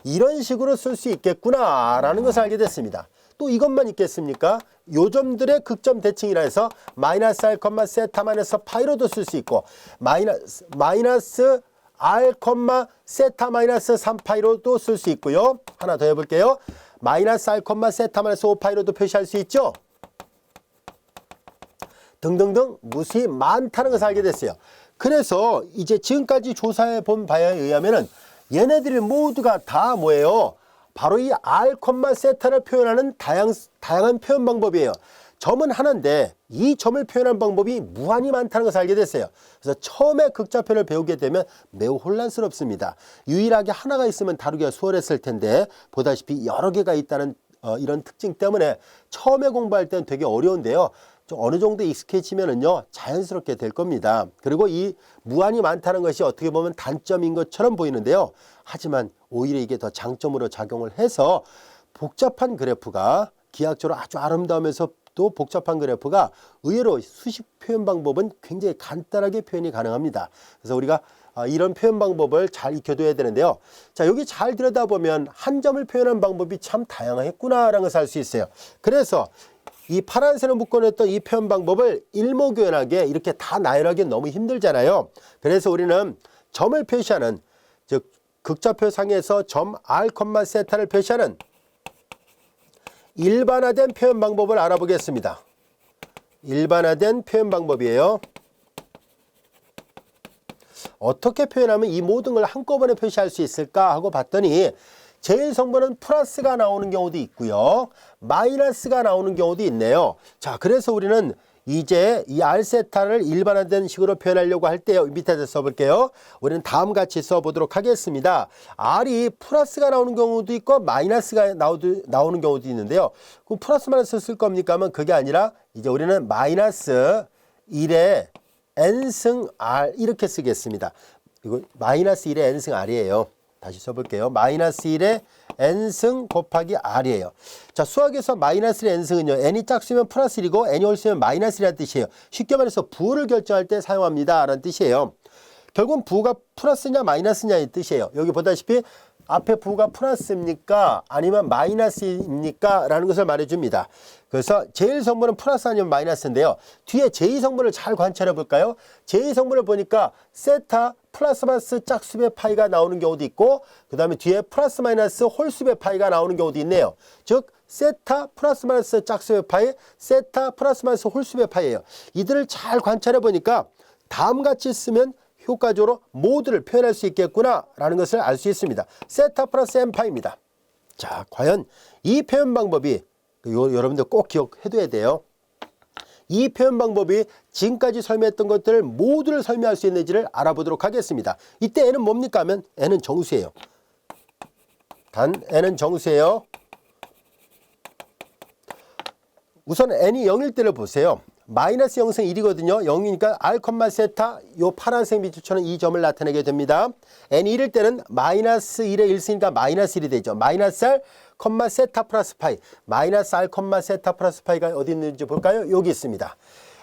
이런 식으로 쓸 수 있겠구나 라는 것을 알게 됐습니다. 또 이것만 있겠습니까? 요 점들의 극점 대칭이라 해서 마이너스 R, 세타 마이너스 파이로도 쓸 수 있고 마이너스 R, 세타 마이너스 3파이로도 쓸 수 있고요. 하나 더 해볼게요. 마이너스 R, 세타 마이너스 5파이로도 표시할 수 있죠. 등등등 무수히 많다는 것을 알게 됐어요. 그래서 이제 지금까지 조사해 본 바에 의하면은 얘네들이 모두가 다 뭐예요? 바로 이 R, 세타를 표현하는 다양한 표현 방법이에요. 점은 하나인데 이 점을 표현하는 방법이 무한히 많다는 것을 알게 됐어요. 그래서 처음에 극좌표를 배우게 되면 매우 혼란스럽습니다. 유일하게 하나가 있으면 다루기가 수월했을 텐데 보다시피 여러 개가 있다는 이런 특징 때문에 처음에 공부할 때는 되게 어려운데요. 좀 어느 정도 익숙해지면은요 자연스럽게 될 겁니다. 그리고 이 무한이 많다는 것이 어떻게 보면 단점인 것처럼 보이는데요. 하지만 오히려 이게 더 장점으로 작용을 해서 복잡한 그래프가 기하학적으로 아주 아름다우면서 또 복잡한 그래프가 의외로 수식 표현 방법은 굉장히 간단하게 표현이 가능합니다. 그래서 우리가 이런 표현 방법을 잘 익혀둬야 되는데요. 자, 여기 잘 들여다보면 한 점을 표현하는 방법이 참 다양했구나라는 것을 알 수 있어요. 그래서 이 파란색으로 묶어냈던 이 표현 방법을 일목요연하게 이렇게 다 나열하기 너무 힘들잖아요. 그래서 우리는 점을 표시하는, 즉 극좌표상에서 점 R, 세타를 표시하는 일반화된 표현 방법을 알아보겠습니다. 일반화된 표현 방법이에요. 어떻게 표현하면 이 모든 걸 한꺼번에 표시할 수 있을까 하고 봤더니 제일 성분은 플러스가 나오는 경우도 있고요. 마이너스가 나오는 경우도 있네요. 자, 그래서 우리는 이제 이 R세타를 일반화된 식으로 표현하려고 할 때요. 밑에서 써볼게요. 우리는 다음 같이 써보도록 하겠습니다. R이 플러스가 나오는 경우도 있고 마이너스가 나오는 경우도 있는데요. 그럼 플러스 마이너스 쓸 겁니까? 하면 그게 아니라 이제 우리는 마이너스 1의 n승 R 이렇게 쓰겠습니다. 이거 마이너스 1의 n승 R이에요. 다시 써볼게요. 마이너스 1의 n승 곱하기 r이에요. 자, 수학에서 마이너스 1의 n승은요. n이 짝수면 플러스 1이고 n이 홀수면 마이너스 1이라는 뜻이에요. 쉽게 말해서 부를 결정할 때 사용합니다 라는 뜻이에요. 결국은 부가 플러스냐 마이너스냐의 뜻이에요. 여기 보다시피 앞에 부가 플러스입니까? 아니면 마이너스입니까? 라는 것을 말해줍니다. 그래서 제1성분은 플러스 아니면 마이너스인데요. 뒤에 제2성분을 잘 관찰해 볼까요? 제2성분을 보니까 세타 플러스 마이너스 짝수의 파이가 나오는 경우도 있고 그 다음에 뒤에 플러스 마이너스 홀수의 파이가 나오는 경우도 있네요. 즉 세타 플러스 마이너스 짝수의 파이, 세타 플러스 마이너스 홀수의 파이예요. 이들을 잘 관찰해 보니까 다음같이 쓰면 효과적으로 모두를 표현할 수 있겠구나 라는 것을 알 수 있습니다. 세타 플러스 n파입니다. 자, 과연 이 표현 방법이 여러분들 꼭 기억해둬야 돼요. 이 표현 방법이 지금까지 설명했던 것들을 모두를 설명할 수 있는지를 알아보도록 하겠습니다. 이때 n은 뭡니까 하면 n은 정수예요. 단 n은 정수예요. 우선 n이 0일 때를 보세요. 마이너스 0승 1이거든요. 0이니까 R, 세타 요 파란색 밑줄처럼 이 점을 나타내게 됩니다. n이 1일 때는 마이너스 1의 1승이니까 마이너스 1이 되죠. 마이너스 R, 세타 플러스 파이. 마이너스 R, 세타 플러스 파이가 어디 있는지 볼까요? 여기 있습니다.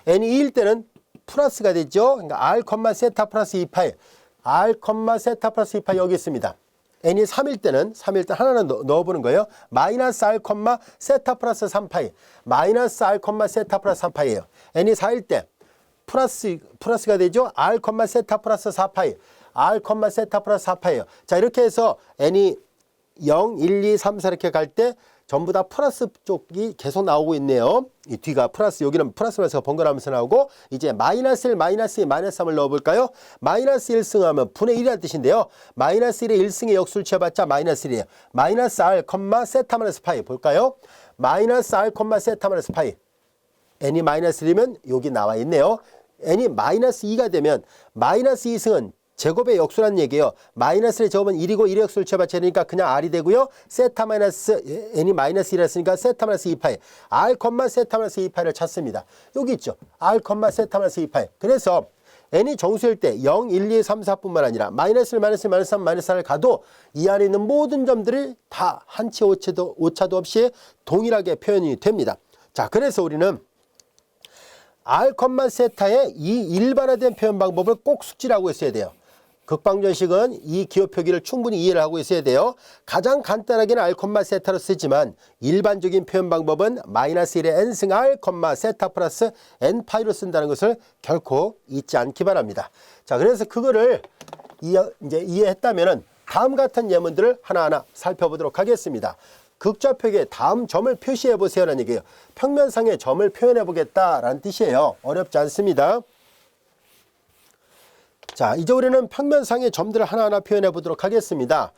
n이 2일 때는 플러스가 되죠. 그러니까 R, 세타 플러스 2파이. R, 세타 플러스 2파이 여기 있습니다. n이 3일 때는 하나는 넣어보는 거예요. 마이너스 R, 세타 플러스 3파이. 마이너스 R, 세타 플러스 3파이예요. n이 4일 때 플러스가 되죠. R, 세타 플러스 4파이. R, 세타 플러스 4파이예요. 자, 이렇게 해서 n이 0, 1, 2, 3, 4 이렇게 갈 때 전부 다 플러스 쪽이 계속 나오고 있네요. 이 뒤가 플러스, 여기는 플러스면서 번갈아가면서 나오고 이제 마이너스 1, 마이너스 2, 마이너스 3을 넣어볼까요? 마이너스 1승 하면 분의 1이라는 뜻인데요. 마이너스 1의 1승의 역수를 취해봤자 마이너스 1이에요. 마이너스 R, 세타 마이너스 파이 볼까요? 마이너스 R, 세타 마이너스 파이. n이 마이너스 1이면 여기 나와 있네요. n이 마이너스 2가 되면 마이너스 2승은 제곱의 역수란 얘기예요. 마이너스의 제곱은 1이고 1의 역수를 취해봤자 되니까 그냥 r이 되고요. 세타 마이너스 n이 마이너스 1이었으니까 세타 마이너스 2파이. R, 세타 마이너스 2파이를 찾습니다. 여기 있죠. R, 세타 마이너스 2파이. 그래서 n이 정수일 때 0, 1, 2, 3, 4뿐만 아니라 마이너스 1, 마이너스 1, 마이너스 3, 마이너스 4를 가도 이 안에 있는 모든 점들이 다 한치 오차도 없이 동일하게 표현이 됩니다. 자, 그래서 우리는 R, 세타의 이 일반화된 표현 방법을 꼭 숙지하고 있어야 돼요. 극방정식은 이 기호 표기를 충분히 이해를 하고 있어야 돼요. 가장 간단하게는 R, 세타로 쓰지만 일반적인 표현 방법은 마이너스 1의 n승 R, 세타 플러스 n파이로 쓴다는 것을 결코 잊지 않기 바랍니다. 자, 그래서 그거를 이제 이해했다면은 다음 같은 예문들을 하나하나 살펴보도록 하겠습니다. 극좌표기에 다음 점을 표시해 보세요라는 얘기예요. 평면상의 점을 표현해 보겠다라는 뜻이에요. 어렵지 않습니다. 자, 이제 우리는 평면상의 점들을 하나하나 표현해 보도록 하겠습니다.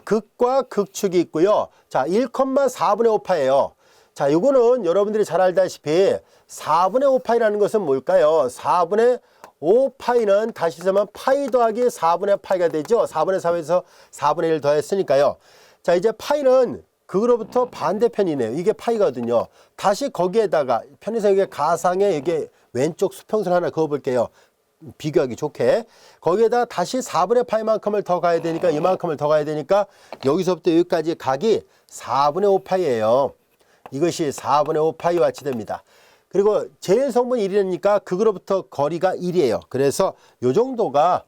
극과 극축이 있고요. 자, 1,4분의 5파예요. 자, 이거는 여러분들이 잘 알다시피 4분의 5파이라는 것은 뭘까요? 4분의 5파이는 다시 쓰면 파이 더하기 4분의 파이가 되죠. 4분의 4에서 4분의 1 더했으니까요. 자, 이제 파이는 그거로부터 반대편이네요. 이게 파이거든요. 다시 거기에다가 편의상의 가상에 이게 왼쪽 수평선 하나 그어볼게요. 비교하기 좋게. 거기에다 다시 4분의 파이만큼을 더 가야 되니까 이만큼을 더 가야 되니까 여기서부터 여기까지 각이 4분의 5파이예요. 이것이 4분의 5파이와 같이 그리고 제일 성분이 1이니까 그거로부터 거리가 1이에요. 그래서 이 정도가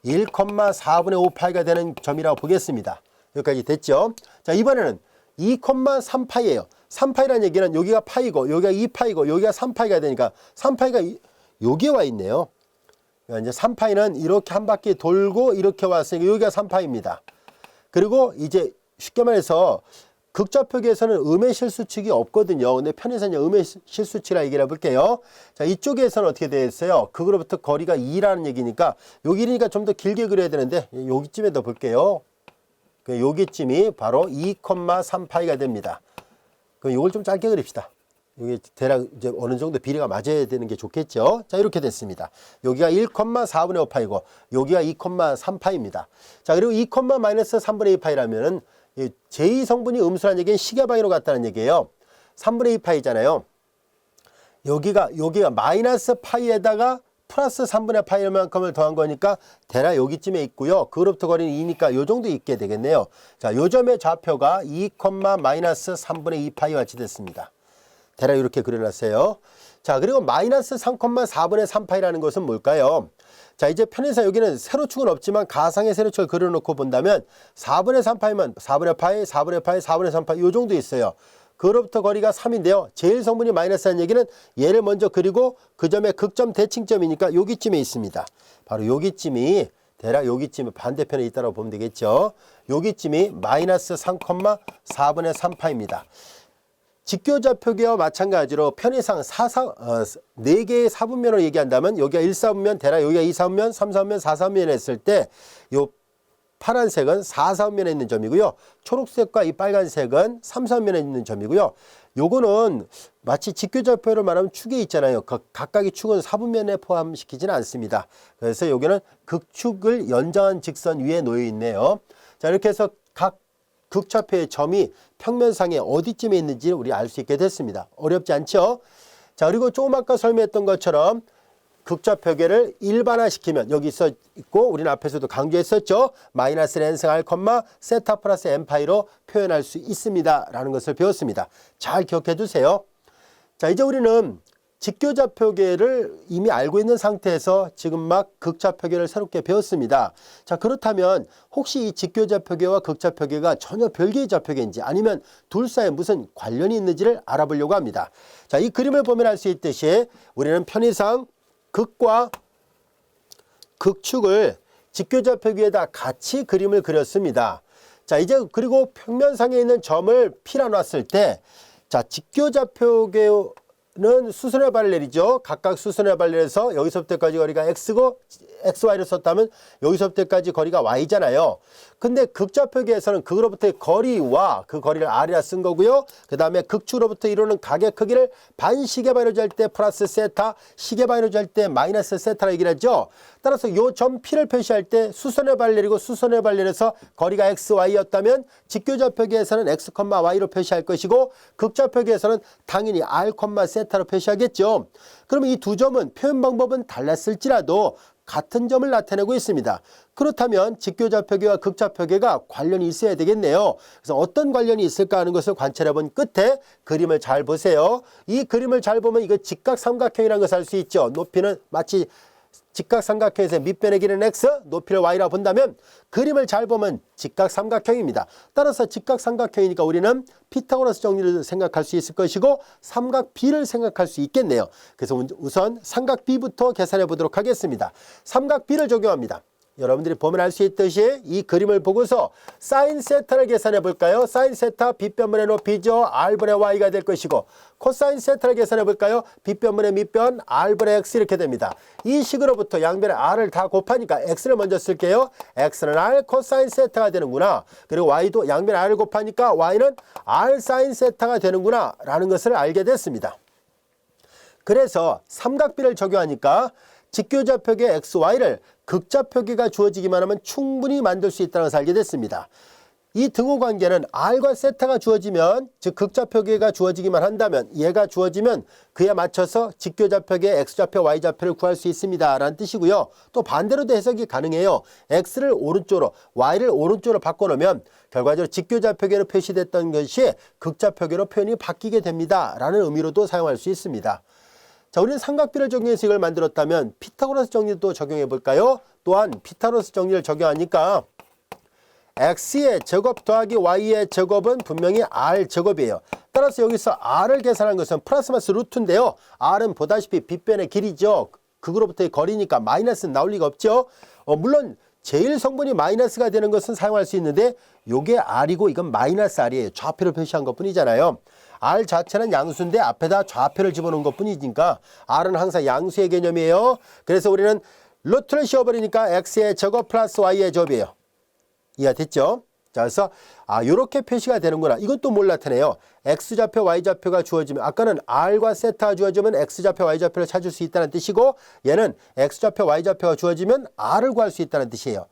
1,4분의 5파이가 되는 점이라고 보겠습니다. 여기까지 됐죠? 자, 이번에는 2,3파이예요. 3파이라는 얘기는 여기가 파이고 여기가 2파이고 여기가 3파이가 되니까 3파이가 여기에 와 있네요. 그러니까 이제 3파이는 이렇게 한 바퀴 돌고 이렇게 왔으니까 여기가 3파이입니다. 그리고 이제 쉽게 말해서 극좌표기에서는 음의 실수축이 없거든요. 근데 편의상의 음의 실수축이라 얘기를 해볼게요. 자, 이쪽에서는 어떻게 되어 있어요? 그거로부터 거리가 2라는 얘기니까 여기니까 좀 더 길게 그려야 되는데 여기쯤에 더 볼게요. 여기쯤이 바로 2,3파이가 됩니다. 그럼 이걸 좀 짧게 그립시다. 여기 대략 이제 어느 정도 비례가 맞아야 되는 게 좋겠죠. 자, 이렇게 됐습니다. 여기가 1,4분의 5파이고 여기가 2,3파입니다. 자, 그리고 2,-3분의 2파이라면은 제2성분이 음수라는 얘기는 시계방향으로 갔다는 얘기예요. 3분의 2파이잖아요. 여기가 마이너스 파이에다가 플러스 3분의 파이만큼을 더한 거니까 대략 여기쯤에 있고요. 그로부터 거리는 2니까 요 정도 있게 되겠네요. 자, 요 점의 좌표가 2,-3분의 2파이와 같이 됐습니다. 대략 이렇게 그려놨어요. 자, 그리고 마이너스 3,4분의 3파이라는 것은 뭘까요? 자, 이제 편의상 여기는 세로축은 없지만 가상의 세로축을 그려놓고 본다면 4분의 3파이만 4분의 파이, 4분의 파이, 4분의 3파이 요 정도 있어요. 그로부터 거리가 3인데요. 제일 성분이 마이너스라는 얘기는 얘를 먼저 그리고 그 점의 극점 대칭점이니까 여기쯤에 있습니다. 바로 여기쯤이 대략 여기쯤에 반대편에 있다고 보면 되겠죠. 여기쯤이 마이너스 3,4분의 3파입니다. 직교좌표기와 마찬가지로 편의상 4개의 사분면으로 얘기한다면 여기가 1사분면 대략 여기가 2사분면, 3사분면, 4사분면 했을 때 요 파란색은 4사분면에 있는 점이고요. 초록색과 이 빨간색은 3사분면에 있는 점이고요. 요거는 마치 직교좌표로 말하면 축이 있잖아요. 각각의 축은 사분면에 포함시키지는 않습니다. 그래서 여기는 극축을 연장한 직선 위에 놓여 있네요. 자, 이렇게 해서 각 극좌표의 점이 평면상에 어디쯤에 있는지 우리 알 수 있게 됐습니다. 어렵지 않죠? 자, 그리고 조금 아까 설명했던 것처럼 극좌표계를 일반화시키면 여기 써 있고 우리는 앞에서도 강조했었죠. 마이너스 n승 r, 세타 플러스 n파이로 표현할 수 있습니다. 라는 것을 배웠습니다. 잘 기억해 두세요. 자, 이제 우리는 직교좌표계를 이미 알고 있는 상태에서 지금 막 극좌표계를 새롭게 배웠습니다. 자, 그렇다면 혹시 이 직교좌표계와 극좌표계가 전혀 별개의 좌표계인지 아니면 둘 사이에 무슨 관련이 있는지를 알아보려고 합니다. 자, 이 그림을 보면 알 수 있듯이 우리는 편의상 극과 극축을 직교좌표기에다 같이 그림을 그렸습니다. 자, 이제 그리고 평면상에 있는 점을 P라 놨을 때, 자, 직교좌표계는 수선의 발레리죠. 각각 수선의 발레에서 여기서부터까지 거리가 X고 XY를 썼다면 여기서부터까지 거리가 Y잖아요. 근데 극좌표계에서는 그거로부터의 거리와 그 거리를 R이라 쓴 거고요. 그 다음에 극축으로부터 이루는 각의 크기를 반시계방향으로 잴 때 플러스 세타, 시계방향으로 잴 때 마이너스 세타라 얘기를 했죠. 따라서 이 점 P를 표시할 때 수선의 발레리고 수선의 발레에서 거리가 XY였다면 직교좌표계에서는 X, Y로 표시할 것이고 극좌표계에서는 당연히 R, 세타로 표시하겠죠. 그러면 이 두 점은 표현 방법은 달랐을지라도 같은 점을 나타내고 있습니다. 그렇다면 직교좌표계와 극좌표계가 관련이 있어야 되겠네요. 그래서 어떤 관련이 있을까 하는 것을 관찰해 본 끝에 그림을 잘 보세요. 이 그림을 잘 보면 이거 직각삼각형이라는 것을 알 수 있죠. 높이는 마치 직각삼각형에서 밑변의 길이는 x, 높이를 y라고 본다면 그림을 잘 보면 직각삼각형입니다. 따라서 직각삼각형이니까 우리는 피타고라스 정리를 생각할 수 있을 것이고 삼각 B를 생각할 수 있겠네요. 그래서 우선 삼각 B부터 계산해 보도록 하겠습니다. 삼각 B를 적용합니다. 여러분들이 보면 알 수 있듯이 이 그림을 보고서 사인 세타를 계산해 볼까요? 사인 세타 빗변분의 높이죠. R분의 Y가 될 것이고 코사인 세타를 계산해 볼까요? 빗변분의 밑변 R분의 X 이렇게 됩니다. 이 식으로부터 양변에 R을 다 곱하니까 X를 먼저 쓸게요. X는 R 코사인 세타가 되는구나. 그리고 Y도 양변에 R을 곱하니까 Y는 R 사인 세타가 되는구나 라는 것을 알게 됐습니다. 그래서 삼각비를 적용하니까 직교좌표계 XY를 극좌표계가 주어지기만 하면 충분히 만들 수 있다는 것을 알게 됐습니다. 이 등호 관계는 R과 세타가 주어지면, 즉 극좌표계가 주어지기만 한다면, 얘가 주어지면 그에 맞춰서 직교좌표계 X좌표, Y좌표를 구할 수 있습니다 라는 뜻이고요. 또 반대로도 해석이 가능해요. X를 오른쪽으로, Y를 오른쪽으로 바꿔놓으면 결과적으로 직교좌표계로 표시됐던 것이 극좌표계로 표현이 바뀌게 됩니다 라는 의미로도 사용할 수 있습니다. 자, 우리는 삼각비를 적용해서 이걸 만들었다면 피타고라스 정리도 적용해 볼까요? 또한 피타고라스 정리를 적용하니까 x의 제곱 더하기 y의 제곱은 분명히 r 제곱이에요. 따라서 여기서 r을 계산한 것은 플러스 마이너스 루트인데요. r은 보다시피 빗변의 길이죠. 극으로부터의 거리니까 마이너스는 나올 리가 없죠. 물론 제일 성분이 마이너스가 되는 것은 사용할 수 있는데 요게 r이고 이건 마이너스 r이에요. 좌표를 표시한 것뿐이잖아요. r 자체는 양수인데 앞에다 좌표를 집어넣은 것뿐이니까 r은 항상 양수의 개념이에요. 그래서 우리는 루트를 씌워버리니까 x의 제곱 플러스 y의 제곱이에요. 이해가 됐죠? 자, 그래서 요렇게 표시가 되는구나. 이건 또 뭘 나타내요? X좌표, Y좌표가 주어지면, 아까는 R과 세타가 주어지면 X좌표, Y좌표를 찾을 수 있다는 뜻이고, 얘는 X좌표, Y좌표가 주어지면 R을 구할 수 있다는 뜻이에요.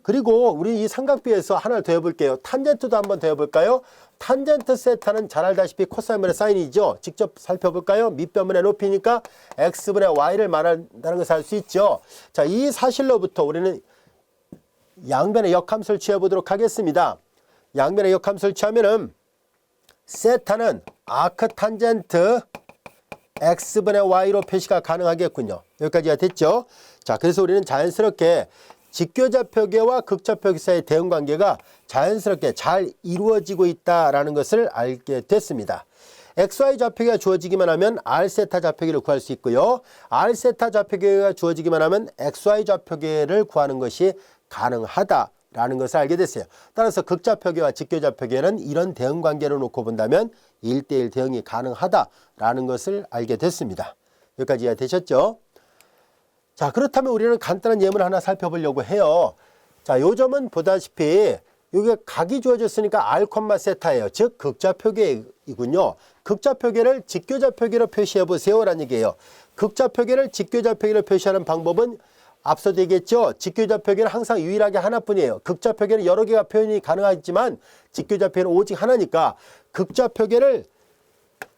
그리고 우리 이 삼각비에서 하나를 더 해볼게요. 탄젠트도 한번 더 해볼까요? 탄젠트 세타는 잘 알다시피 코사인분의 사인이죠. 직접 살펴볼까요? 밑변분의 높이니까 X분의 Y를 말한다는 것을 알 수 있죠. 자, 이 사실로부터 우리는 양변의 역함수를 취해보도록 하겠습니다. 양변의 역함수를 취하면은 세타는 아크 탄젠트 x분의 y로 표시가 가능하겠군요. 여기까지가 됐죠? 자, 그래서 우리는 자연스럽게 직교좌표계와 극좌표계 사이의 대응관계가 자연스럽게 잘 이루어지고 있다는 것을 알게 됐습니다. XY 좌표계가 주어지기만 하면 R세타 좌표계를 구할 수 있고요. R세타 좌표계가 주어지기만 하면 XY 좌표계를 구하는 것이 가능하다라는 것을 알게 됐어요. 따라서 극좌표계와 직교좌표계는 이런 대응관계로 놓고 본다면 1:1 대응이 가능하다라는 것을 알게 됐습니다. 여기까지 이해되셨죠? 자, 그렇다면 우리는 간단한 예문 하나 살펴보려고 해요. 자, 요 점은 보다시피 여기가 각이 주어졌으니까 R, 세타예요. 즉 극좌표계이군요. 극좌표계를 직교좌표계로 표시해 보세요 라는 얘기예요. 극좌표계를 직교좌표계로 표시하는 방법은 앞서도 얘기했죠. 직교좌표계는 항상 유일하게 하나뿐이에요. 극좌표계는 여러 개가 표현이 가능하지만 직교좌표계는 오직 하나니까 극좌표계를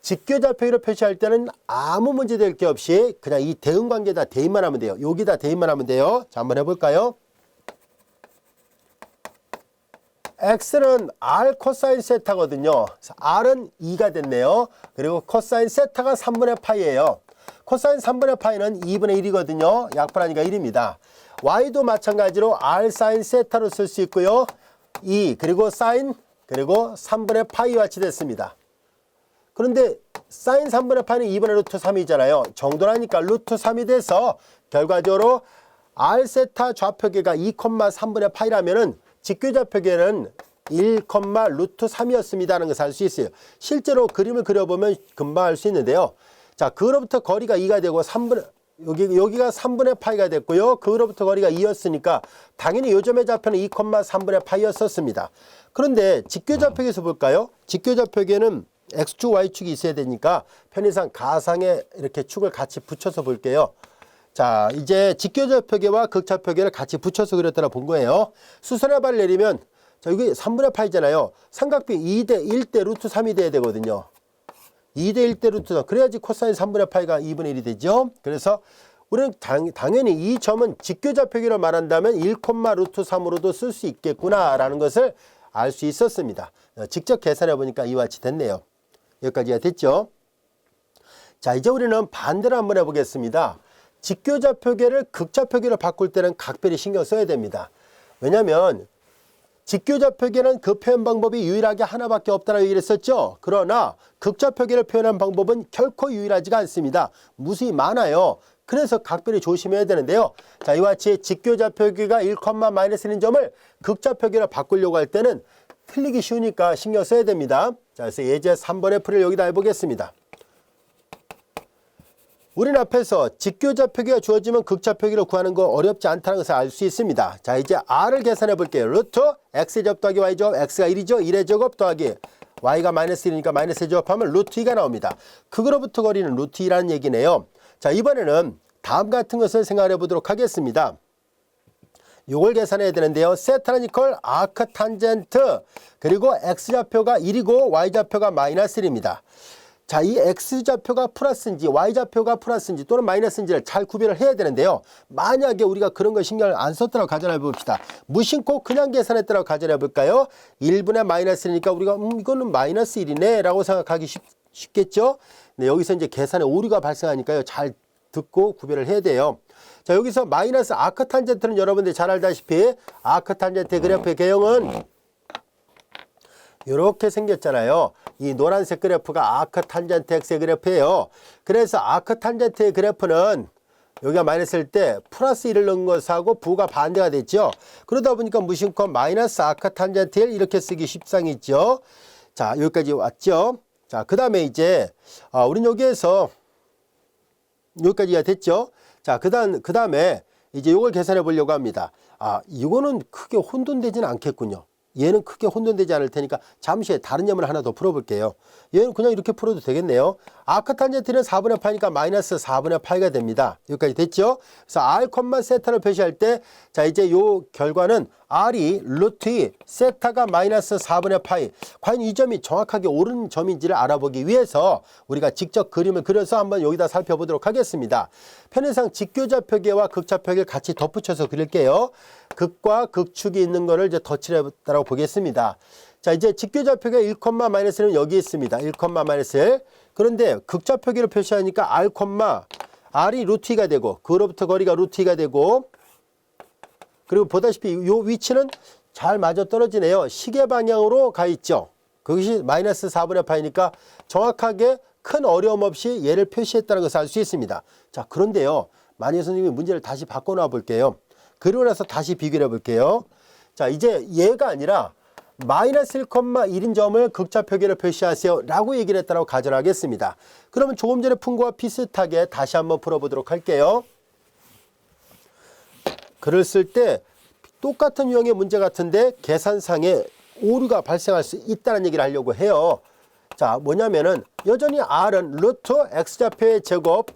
직교좌표계로 표시할 때는 아무 문제 될 게 없이 그냥 이 대응관계에다 대입만 하면 돼요. 여기다 대입만 하면 돼요. 자, 한번 해볼까요? x는 r 코사인 세타거든요. r은 2가 됐네요. 그리고 코사인 세타가 3분의 파이예요. 코사인 3분의 파이는 2분의 1이거든요. 약분하니까 1입니다. y도 마찬가지로 r 사인 세타로 쓸 수 있고요. 2 그리고 사인 그리고 3분의 파이와 같이 됐습니다. 그런데 사인 3분의 파이는 2분의 루트 3이잖아요. 정돈하니까 루트 3이 돼서 결과적으로 r 세타 좌표계가 2,3분의 파이라면은 직교좌표계는 1, 루트 3이었습니다 하는 것을 알 수 있어요. 실제로 그림을 그려보면 금방 알 수 있는데요. 자, 그로부터 거리가 2가 되고 여기가 3분의 파이가 됐고요. 그로부터 거리가 2였으니까 당연히 요점의 좌표는 2,3분의 파이였었습니다. 그런데 직교좌표계에서 볼까요? 직교좌표계는 X축, Y축이 있어야 되니까 편의상 가상에 이렇게 축을 같이 붙여서 볼게요. 자, 이제 직교좌표계와 극좌표계를 같이 붙여서 그렸다라 본 거예요. 수선의 발을 내리면 자, 여기 3분의 파이잖아요. 삼각비 2대 1대 루트 3이 돼야 되거든요. 2대 1대 루트 3. 그래야지 코사인 3분의 파이가 2분의 1이 되죠. 그래서 우리는 당연히 이 점은 직교좌표계로 말한다면 1, 루트 3으로도 쓸 수 있겠구나라는 것을 알 수 있었습니다. 직접 계산해 보니까 이와 같이 됐네요. 여기까지가 됐죠. 자, 이제 우리는 반대로 한번 해보겠습니다. 직교좌표계를 극좌표계로 바꿀 때는 각별히 신경 써야 됩니다. 왜냐하면 직교좌표계는 그 표현 방법이 유일하게 하나밖에 없다라고 얘기를 했었죠. 그러나 극좌표계를 표현한 방법은 결코 유일하지가 않습니다. 무수히 많아요. 그래서 각별히 조심해야 되는데요. 자, 이와 같이 직교좌표계가 1,-1인 점을 극좌표계로 바꾸려고 할 때는 틀리기 쉬우니까 신경 써야 됩니다. 자, 그래서 예제 3번의 풀이를 여기다 해보겠습니다. 우리는 앞에서 직교좌표계가 주어지면 극좌표계를 구하는 거 어렵지 않다는 것을 알 수 있습니다. 자, 이제 r을 계산해 볼게요. 루트 x의 제곱 더하기 y 제곱, x가 1이죠. 1의 제곱 더하기 y가 마이너스 1이니까 마이너스 제곱하면 루트 2가 나옵니다. 극으로부터 거리는 루트 2라는 얘기네요. 자, 이번에는 다음 같은 것을 생각해 보도록 하겠습니다. 요걸 계산해야 되는데요. 세타는 이퀄 아크 탄젠트 그리고 x좌표가 1이고 y좌표가 마이너스 1입니다. 자, 이 x좌표가 플러스인지 y좌표가 플러스인지 또는 마이너스인지를 잘 구별을 해야 되는데요. 만약에 우리가 그런 거 신경을 안 썼더라고 가정해 봅시다. 무심코 그냥 계산했더라고 가정해 볼까요? 1분의 마이너스 1이니까 우리가 이거는 마이너스 1이네 라고 생각하기 쉽겠죠? 네, 여기서 이제 계산에 오류가 발생하니까요. 잘 듣고 구별을 해야 돼요. 자, 여기서 마이너스 아크 탄젠트는 여러분들이 잘 알다시피 아크 탄젠트의 그래프의 개형은 이렇게 생겼잖아요. 이 노란색 그래프가 아크 탄젠트 x의 그래프예요. 그래서 아크 탄젠트의 그래프는 여기가 마이너스일 때 플러스 1을 넣은 것하고 부가 반대가 됐죠. 그러다 보니까 무심코 마이너스 아크 탄젠트 1 이렇게 쓰기 쉽상이죠. 자, 여기까지 왔죠. 자, 그 다음에 이제 우린 여기에서 여기까지가 됐죠. 자, 그 다음에 이제 이걸 계산해 보려고 합니다. 이거는 크게 혼돈되지는 않겠군요. 얘는 크게 혼돈되지 않을 테니까 잠시 후에 다른 예문을 하나 더 풀어볼게요. 얘는 그냥 이렇게 풀어도 되겠네요. 아크 탄젠트는 4분의 파이니까 마이너스 4분의 파이가 됩니다. 여기까지 됐죠? 그래서 r, 세타를 표시할 때 자, 이제 요 결과는 r이 루트 2, 세타가 마이너스 4분의 파이. 과연 이 점이 정확하게 옳은 점인지를 알아보기 위해서 우리가 직접 그림을 그려서 한번 여기다 살펴보도록 하겠습니다. 편의상 직교좌표계와 극좌표계를 같이 덧붙여서 그릴게요. 극과 극축이 있는 거를 이제 덧칠했다고 보겠습니다. 자, 이제 직교좌표계 1, 마이너스는 여기 있습니다. 1, 마이너스 1. 그런데 극좌표계를 표시하니까 r, r이 루트 2가 되고 그로부터 거리가 루트 2가 되고 그리고 보다시피 이 위치는 잘 맞아 떨어지네요. 시계 방향으로 가 있죠. 그것이 마이너스 4분의 파이니까 정확하게 큰 어려움 없이 얘를 표시했다는 것을 알 수 있습니다. 자, 그런데요. 만일 선생님이 문제를 다시 바꿔놔 볼게요. 그리고 나서 다시 비교를 해 볼게요. 자, 이제 얘가 아니라 마이너스 1,1인 점을 극좌표계로 표시하세요 라고 얘기를 했다고 가정하겠습니다. 그러면 조금 전에 푼 거와 비슷하게 다시 한번 풀어보도록 할게요. 글을 쓸 때 똑같은 유형의 문제 같은데 계산상에 오류가 발생할 수 있다는 얘기를 하려고 해요. 자, 뭐냐면은 여전히 r은 루트 x좌표의 제곱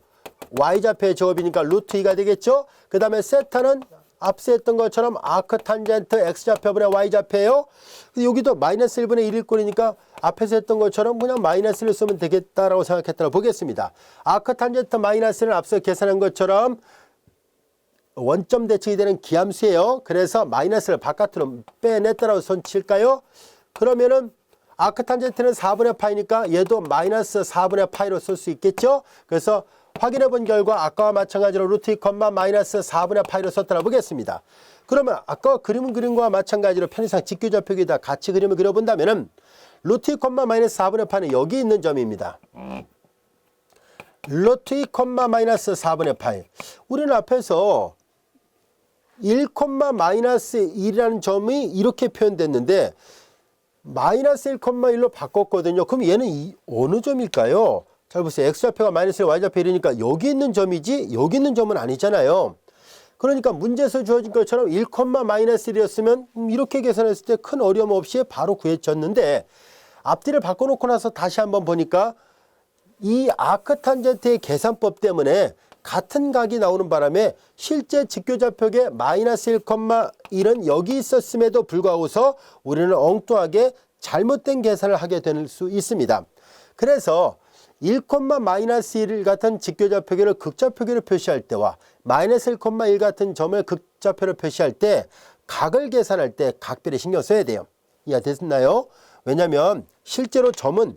y좌표의 제곱이니까 루트 2가 되겠죠. 그 다음에 세타는 앞서 했던 것처럼 아크 탄젠트 x좌표분의 y좌표예요. 여기도 마이너스 1분의 1일 꼴이니까 앞에서 했던 것처럼 그냥 마이너스를 쓰면 되겠다라고 생각했다고 보겠습니다. 아크 탄젠트 마이너스는 앞서 계산한 것처럼 원점 대칭이 되는 기함수예요. 그래서 마이너스를 바깥으로 빼냈다라고 손칠까요? 그러면은 아크 탄젠트는 4분의 파이니까 얘도 마이너스 4분의 파이로 쓸 수 있겠죠? 그래서 확인해 본 결과 아까와 마찬가지로 루트 2, 마이너스 4분의 파이로 썼다고 보겠습니다. 그러면 아까 그림은 그린 거와 마찬가지로 편의상 직교좌표기에다 같이 그림을 그려본다면은 루트 2, 마이너스 4분의 파이는 여기 있는 점입니다. 루트 2, 마이너스 4분의 파이. 우리는 앞에서 1, 마이너스 1이라는 점이 이렇게 표현됐는데 마이너스 1,1로 바꿨거든요. 그럼 얘는 어느 점일까요? 잘 보세요. x좌표가 마이너스 1, y좌표 1이니까 여기 있는 점이지 여기 있는 점은 아니잖아요. 그러니까 문제에서 주어진 것처럼 1, 마이너스 1이었으면 이렇게 계산했을 때 큰 어려움 없이 바로 구해졌는데 앞뒤를 바꿔놓고 나서 다시 한번 보니까 이 아크 탄젠트의 계산법 때문에 같은 각이 나오는 바람에 실제 직교좌표계 마이너스 1,1은 여기 있었음에도 불구하고서 우리는 엉뚱하게 잘못된 계산을 하게 될 수 있습니다. 그래서 1, 마이너스 1 같은 직교좌표계를 극좌표계로 표시할 때와 마이너스 1,1 같은 점을 극좌표로 표시할 때 각을 계산할 때 각별히 신경 써야 돼요. 이해됐나요? 왜냐하면 실제로 점은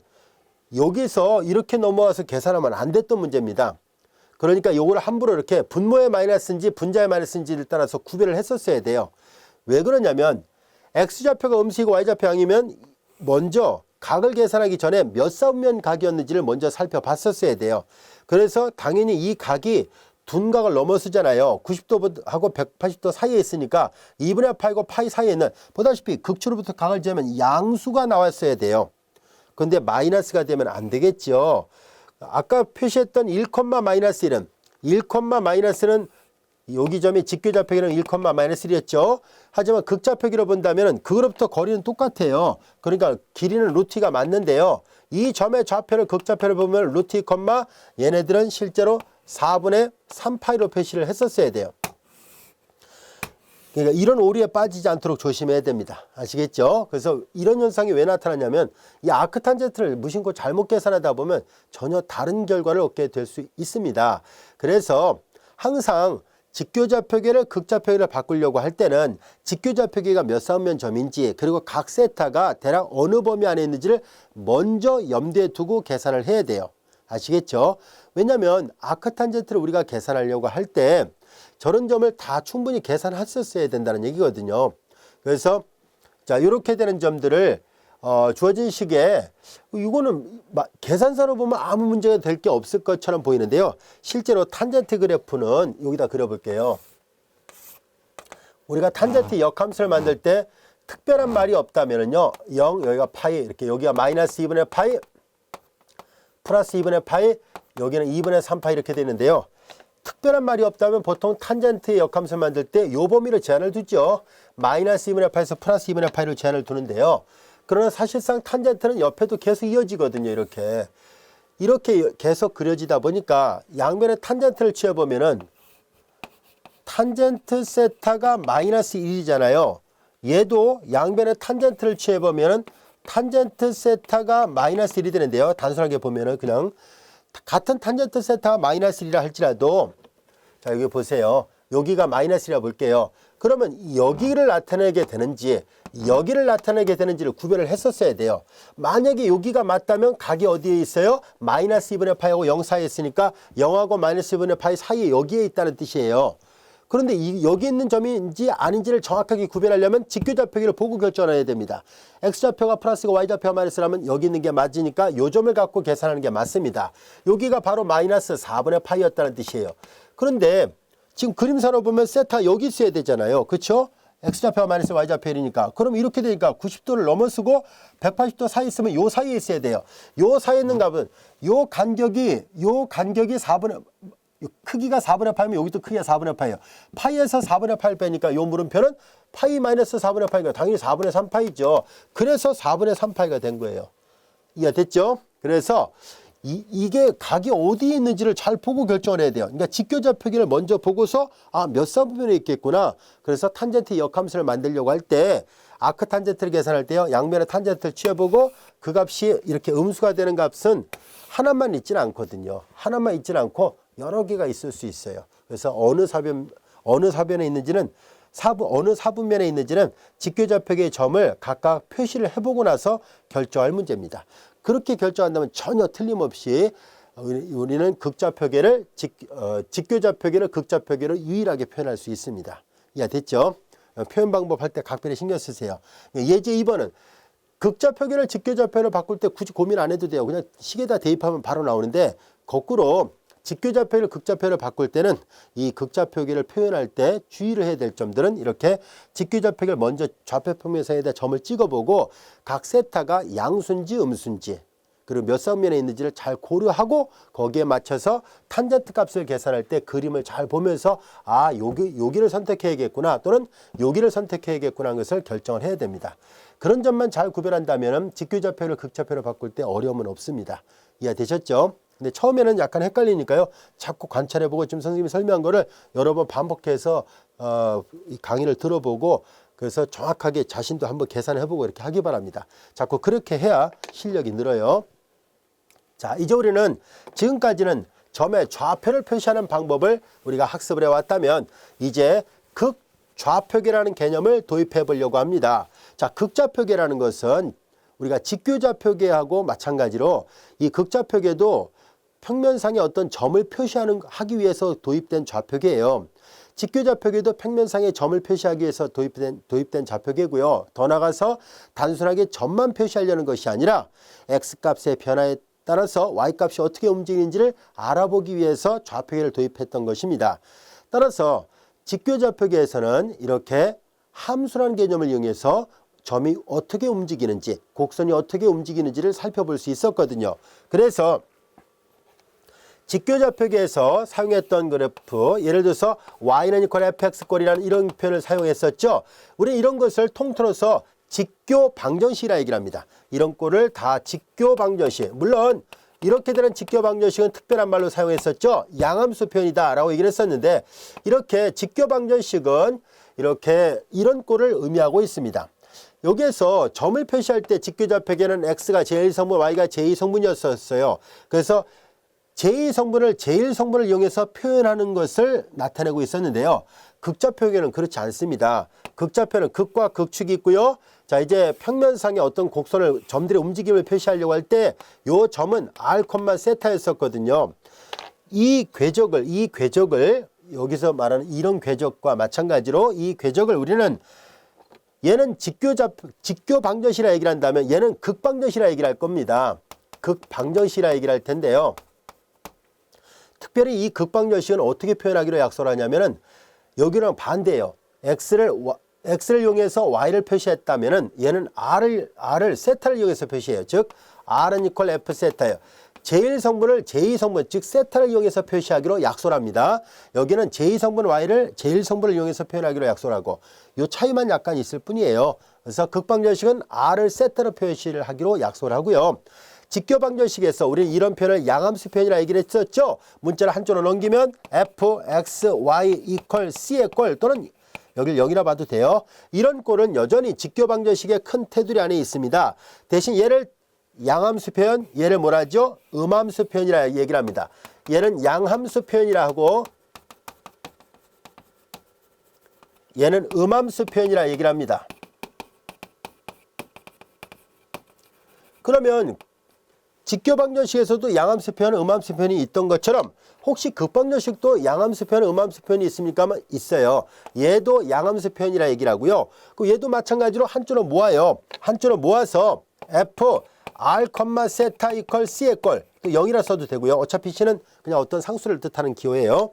여기서 이렇게 넘어와서 계산하면 안 됐던 문제입니다. 그러니까 이걸 함부로 이렇게 분모의 마이너스인지 분자의 마이너스인지를 따라서 구별을 했었어야 돼요. 왜 그러냐면 x좌표가 음수이고 y좌표 양이면 먼저 각을 계산하기 전에 몇 사분면 각이었는지를 먼저 살펴봤었어야 돼요. 그래서 당연히 이 각이 둔각을 넘어서잖아요. 90도하고 180도 사이에 있으니까 2분의 파이고 파이 사이에 있는 보다시피 극초로부터 각을 재면 양수가 나왔어야 돼요. 근데 마이너스가 되면 안 되겠죠. 아까 표시했던 1, 마이너스 1은 1, 마이너스는 여기 점이 직교좌표기는 1, 마이너스 1이었죠. 하지만 극좌표기로 본다면 그거로부터 거리는 똑같아요. 그러니까 길이는 루트 2가 맞는데요. 이 점의 좌표를 극좌표를 보면 루트 2, 얘네들은 실제로 4분의 3파이로 표시를 했었어야 돼요. 그러니까 이런 오류에 빠지지 않도록 조심해야 됩니다. 아시겠죠? 그래서 이런 현상이 왜 나타나냐면 이 아크탄젠트를 무심코 잘못 계산하다 보면 전혀 다른 결과를 얻게 될 수 있습니다. 그래서 항상 직교좌표계를 극좌표계를 바꾸려고 할 때는 직교좌표계가 몇 사분면 점인지 그리고 각 세타가 대략 어느 범위 안에 있는지를 먼저 염두에 두고 계산을 해야 돼요. 아시겠죠? 왜냐하면 아크탄젠트를 우리가 계산하려고 할 때 저런 점을 다 충분히 계산했었어야 된다는 얘기거든요. 그래서 자 이렇게 되는 점들을 주어진 식에 이거는 계산서로 보면 아무 문제가 될 게 없을 것처럼 보이는데요. 실제로 탄젠트 그래프는 여기다 그려볼게요. 우리가 탄젠트 역함수를 만들 때 특별한 말이 없다면요. 0, 여기가 파이, 이렇게 여기가 마이너스 2분의 파이, 플러스 2분의 파이, 여기는 2분의 3파이 이렇게 되는데요. 특별한 말이 없다면 보통 탄젠트의 역함수를 만들 때 요 범위를 제한을 두죠. 마이너스 2분의 파이에서 플러스 2분의 파이를 제한을 두는데요. 그러나 사실상 탄젠트는 옆에도 계속 이어지거든요. 이렇게 계속 그려지다 보니까 양변에 탄젠트를 취해보면은 탄젠트 세타가 마이너스 1이잖아요. 얘도 양변에 탄젠트를 취해보면은 탄젠트 세타가 마이너스 1이 되는데요. 단순하게 보면은 그냥 같은 탄젠트 세타가 마이너스 1이라 할지라도 자 여기 보세요. 여기가 마이너스라 볼게요. 그러면 여기를 나타내게 되는지 여기를 나타내게 되는지를 구별을 했었어야 돼요. 만약에 여기가 맞다면 각이 어디에 있어요? 마이너스 2분의 파이하고 0 사이에 있으니까 0하고 마이너스 2분의 파이 사이에 여기에 있다는 뜻이에요. 그런데 여기 있는 점인지 아닌지를 정확하게 구별하려면 직교좌표기를 보고 결정해야 됩니다. x좌표가 플러스고 y좌표가 마이너스라면 여기 있는 게 맞으니까 이 점을 갖고 계산하는 게 맞습니다. 여기가 바로 마이너스 4분의 파이였다는 뜻이에요. 그런데 지금 그림상으로 보면 세타 여기 있어야 되잖아요. 그렇죠? x좌표가 마이너스 y좌표 1이니까 그럼 이렇게 되니까 90도를 넘어서고 180도 사이에 있으면 요 사이에 있어야 돼요. 요 사이에 있는 값은 요 간격이 4분의 크기가 4분의 파이면 여기도 크기가 4분의 파이예요. 파이에서 4분의 파이를 빼니까 요 물음표는 파이 마이너스 4분의 파이가 당연히 4분의 3파이죠. 그래서 4분의 3파이가 된 거예요. 이해됐죠? 그래서 이게 각이 어디에 있는지를 잘 보고 결정을 해야 돼요. 그러니까 직교좌표기를 먼저 보고서 몇 사분면에 있겠구나. 그래서 탄젠트 역함수를 만들려고 할 때 아크 탄젠트를 계산할 때요. 양면의 탄젠트를 취해보고 그 값이 이렇게 음수가 되는 값은 하나만 있지는 않거든요. 하나만 있지는 않고 여러 개가 있을 수 있어요. 그래서 어느 사변에 있는지는 어느 사분면에 있는지는 직교좌표기의 점을 각각 표시를 해보고 나서 결정할 문제입니다. 그렇게 결정한다면 전혀 틀림없이 우리는 극좌표계를 직교좌표계를 극좌표계로 유일하게 표현할 수 있습니다. 이해됐죠? 표현 방법 할 때 각별히 신경 쓰세요. 예제 2번은 극좌표계를 직교좌표로 바꿀 때 굳이 고민 안 해도 돼요. 그냥 식에다 대입하면 바로 나오는데 거꾸로 직교좌표를 극좌표를 바꿀 때는 이 극좌표계를 표현할 때 주의를 해야 될 점들은 이렇게 직교좌표계를 먼저 좌표 평면상에다 점을 찍어보고 각 세타가 양수인지 음수인지 그리고 몇 사분면에 있는지를 잘 고려하고 거기에 맞춰서 탄젠트 값을 계산할 때 그림을 잘 보면서 여기를 선택해야겠구나 또는 여기를 선택해야겠구나 하는 것을 결정을 해야 됩니다. 그런 점만 잘 구별한다면 직교좌표를 극좌표로 바꿀 때 어려움은 없습니다. 이해되셨죠? 근데 처음에는 약간 헷갈리니까요. 자꾸 관찰해보고 지금 선생님이 설명한 거를 여러 번 반복해서 이 강의를 들어보고 그래서 정확하게 자신도 한번 계산해보고 이렇게 하기 바랍니다. 자꾸 그렇게 해야 실력이 늘어요. 자, 이제 우리는 지금까지는 점의 좌표를 표시하는 방법을 우리가 학습을 해왔다면 이제 극좌표계라는 개념을 도입해 보려고 합니다. 자, 극좌표계라는 것은 우리가 직교좌표계하고 마찬가지로 이 극좌표계도 평면상에 어떤 점을 하기 위해서 도입된 좌표계예요. 직교좌표계도 평면상에 점을 표시하기 위해서 도입된 좌표계고요. 더 나아가서 단순하게 점만 표시하려는 것이 아니라 x값의 변화에 따라서 y값이 어떻게 움직이는지를 알아보기 위해서 좌표계를 도입했던 것입니다. 따라서 직교좌표계에서는 이렇게 함수라는 개념을 이용해서 점이 어떻게 움직이는지, 곡선이 어떻게 움직이는지를 살펴볼 수 있었거든요. 그래서 직교좌표계에서 사용했던 그래프, 예를 들어서 y는 이퀄 fx 꼴이라는 이런 표현을 사용했었죠. 우리는 이런 것을 통틀어서 직교방정식이라 얘기를 합니다. 이런 꼴을 다 직교방정식. 물론 이렇게 되는 직교방정식은 특별한 말로 사용했었죠. 양함수 표현이다 라고 얘기를 했었는데 이렇게 직교방정식은 이렇게 이런 꼴을 의미하고 있습니다. 여기에서 점을 표시할 때 직교좌표계는 x가 제1성분, y가 제2성분이었어요. 그래서 제2성분을 제1성분을 이용해서 표현하는 것을 나타내고 있었는데요. 극좌표계는 그렇지 않습니다. 극좌표는 극과 극축이 있고요. 자, 이제 평면상의 어떤 곡선을 점들의 움직임을 표시하려고 할 때 요 점은 r, 세타였었거든요. 이 궤적을 여기서 말하는 이런 궤적과 마찬가지로 이 궤적을 우리는 얘는 직교 방정식이라 얘기를 한다면 얘는 극방정식이라 얘기를 할 겁니다. 극방정식이라 얘기를 할 텐데요. 특별히 이 극방정식은 어떻게 표현하기로 약속을 하냐면은 여기랑 반대예요. x를 이용해서 y를 표시했다면은 얘는 r을 세타를 이용해서 표시해요. 즉 r은 이퀄 f 세타예요. 제1성분을 제2성분 즉 세타를 이용해서 표시하기로 약속을 합니다. 여기는 제2성분 y를 제1성분을 이용해서 표현하기로 약속을 하고 이 차이만 약간 있을 뿐이에요. 그래서 극방정식은 r을 세타로 표시를 하기로 약속을 하고요. 직교방정식에서 우리는 이런 표현을 양함수 표현이라 얘기를 했었죠. 문자를 한쪽으로 넘기면 f, x, y 이퀄 c의 꼴 또는 여기를 0이라 봐도 돼요. 이런 꼴은 여전히 직교방정식의 큰 테두리 안에 있습니다. 대신 얘를 양함수 표현, 얘를 뭐라 하죠? 음함수 표현이라 얘기를 합니다. 얘는 양함수 표현이라 하고 얘는 음함수 표현이라 얘기를 합니다. 그러면 직교방정식에서도 양함수 표현, 음함수 표현이 있던 것처럼 혹시 극방정식도 양함수 표현, 음함수 표현이 있습니까? 있어요. 얘도 양함수 표현이라 얘기를 하고요. 얘도 마찬가지로 한쪽으로 모아요. 한쪽으로 모아서 f r, 세타 이퀄 c의 꼴 0이라 써도 되고요. 어차피 c는 그냥 어떤 상수를 뜻하는 기호예요.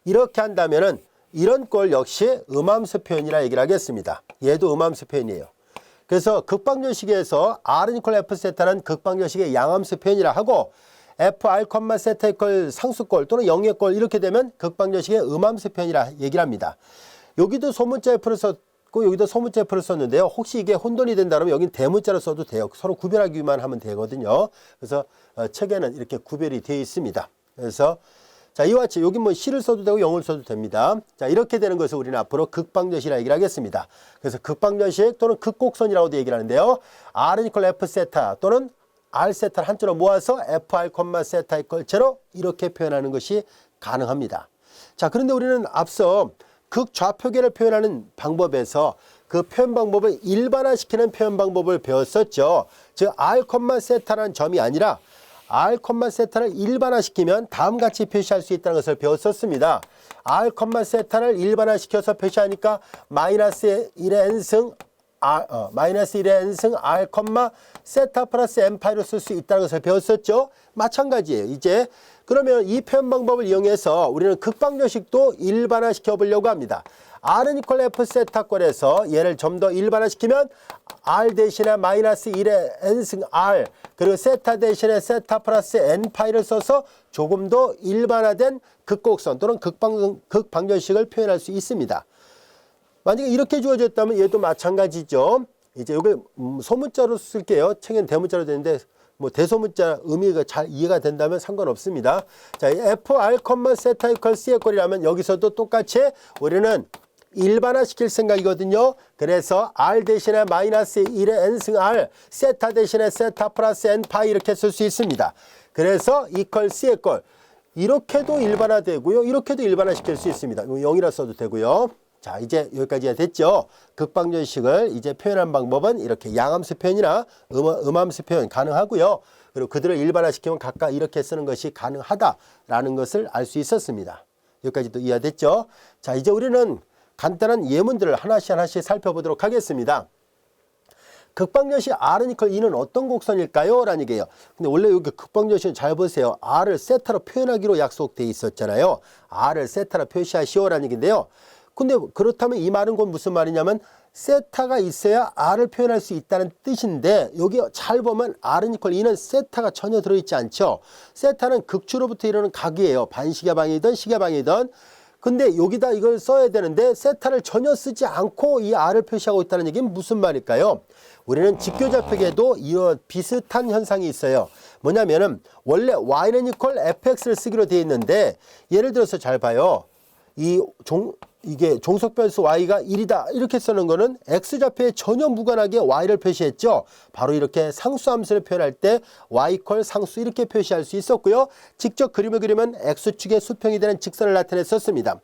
이렇게 한다면은 이런 꼴 역시 음함수 표현이라 얘기를 하겠습니다. 얘도 음함수 표현이에요. 그래서 극방정식에서 r은 이퀄 f 세타는 극방정식의 양함수 표현이라 하고 f, r, 세타 이퀄 상수꼴 또는 0의 꼴 이렇게 되면 극방정식의 음함수 표현이라 얘기를 합니다. 여기도 소문자 f를 썼고 여기도 소문자 f를 썼는데요. 혹시 이게 혼돈이 된다면 여기는 대문자로 써도 돼요. 서로 구별하기만 하면 되거든요. 그래서 책에는 이렇게 구별이 되어 있습니다. 그래서 자, 이와 같이 여기 뭐 C를 써도 되고 0을 써도 됩니다. 자, 이렇게 되는 것을 우리는 앞으로 극방정식이라 얘기를 하겠습니다. 그래서 극방정식 또는 극곡선이라고도 얘기를 하는데요. R은 이퀄 F 세타 또는 R 세타를 한쪽으로 모아서 FR, 세타 이퀄 제로 이렇게 표현하는 것이 가능합니다. 자, 그런데 우리는 앞서 극좌표계를 표현하는 방법에서 그 표현 방법을 일반화시키는 표현 방법을 배웠었죠. 즉 R, 세타라는 점이 아니라 R, 세타를 일반화시키면 다음같이 표시할 수 있다는 것을 배웠었습니다. R, 세타를 일반화시켜서 표시하니까 마이너스 1의 n승 R, 세타 플러스 n파이로 쓸 수 있다는 것을 배웠었죠. 마찬가지예요. 이제 그러면 이 표현 방법을 이용해서 우리는 극방정식도 일반화시켜 보려고 합니다. R은 이퀄 F 세타꼴에서 얘를 좀 더 일반화시키면 R 대신에 마이너스 1의 n승 R 그리고 세타 대신에 세타 플러스 n파이를 써서 조금 더 일반화된 극곡선 또는 극방정식을 표현할 수 있습니다. 만약에 이렇게 주어졌다면 얘도 마찬가지죠. 이제 여기 소문자로 쓸게요. 책엔 대문자로 되는데 뭐 대소문자 의미가 잘 이해가 된다면 상관없습니다. 자, FR, 세타 이퀄 C의 꼴이라면 여기서도 똑같이 우리는 일반화 시킬 생각이거든요. 그래서 R 대신에 마이너스 1의 n승 R, 세타 대신에 세타 플러스 n파이 이렇게 쓸 수 있습니다. 그래서 이퀄 C의 꼴 이렇게도 일반화되고요. 이렇게도 일반화 시킬 수 있습니다. 0이라 써도 되고요. 자, 이제 여기까지가 됐죠. 극방정식을 이제 표현한 방법은 이렇게 양함수 표현이나 음함수 표현 가능하고요. 그리고 그들을 일반화시키면 각각 이렇게 쓰는 것이 가능하다라는 것을 알 수 있었습니다. 여기까지도 이해됐죠? 자, 이제 우리는 간단한 예문들을 하나씩 살펴보도록 하겠습니다. 극방정식 R은 이퀄 2는 어떤 곡선일까요? 라는 얘기예요. 근데 원래 여기 극방정식 잘 보세요. R을 세타로 표현하기로 약속되어 있었잖아요. R을 세타로 표시하시오라는 얘기인데요. 근데 그렇다면 이 말은 곧 무슨 말이냐면 세타가 있어야 R을 표현할 수 있다는 뜻인데 여기 잘 보면 R은 이퀄 2는 세타가 전혀 들어있지 않죠. 세타는 극추로부터 이루는 각이에요. 반시계방이든 시계방이든. 근데 여기다 이걸 써야 되는데 세타를 전혀 쓰지 않고 이 R을 표시하고 있다는 얘기는 무슨 말일까요? 우리는 직교좌표계에도 이런 비슷한 현상이 있어요. 뭐냐면은 원래 y는 이퀄 fx를 쓰기로 되어 있는데 예를 들어서 잘 봐요. 이 이게 종속변수 y가 1이다 이렇게 쓰는 거는 x좌표에 전혀 무관하게 y를 표시했죠. 바로 이렇게 상수함수를 표현할 때 y 콜 상수 이렇게 표시할 수 있었고요. 직접 그림을 그리면 x축의 수평이 되는 직선을 나타냈었습니다.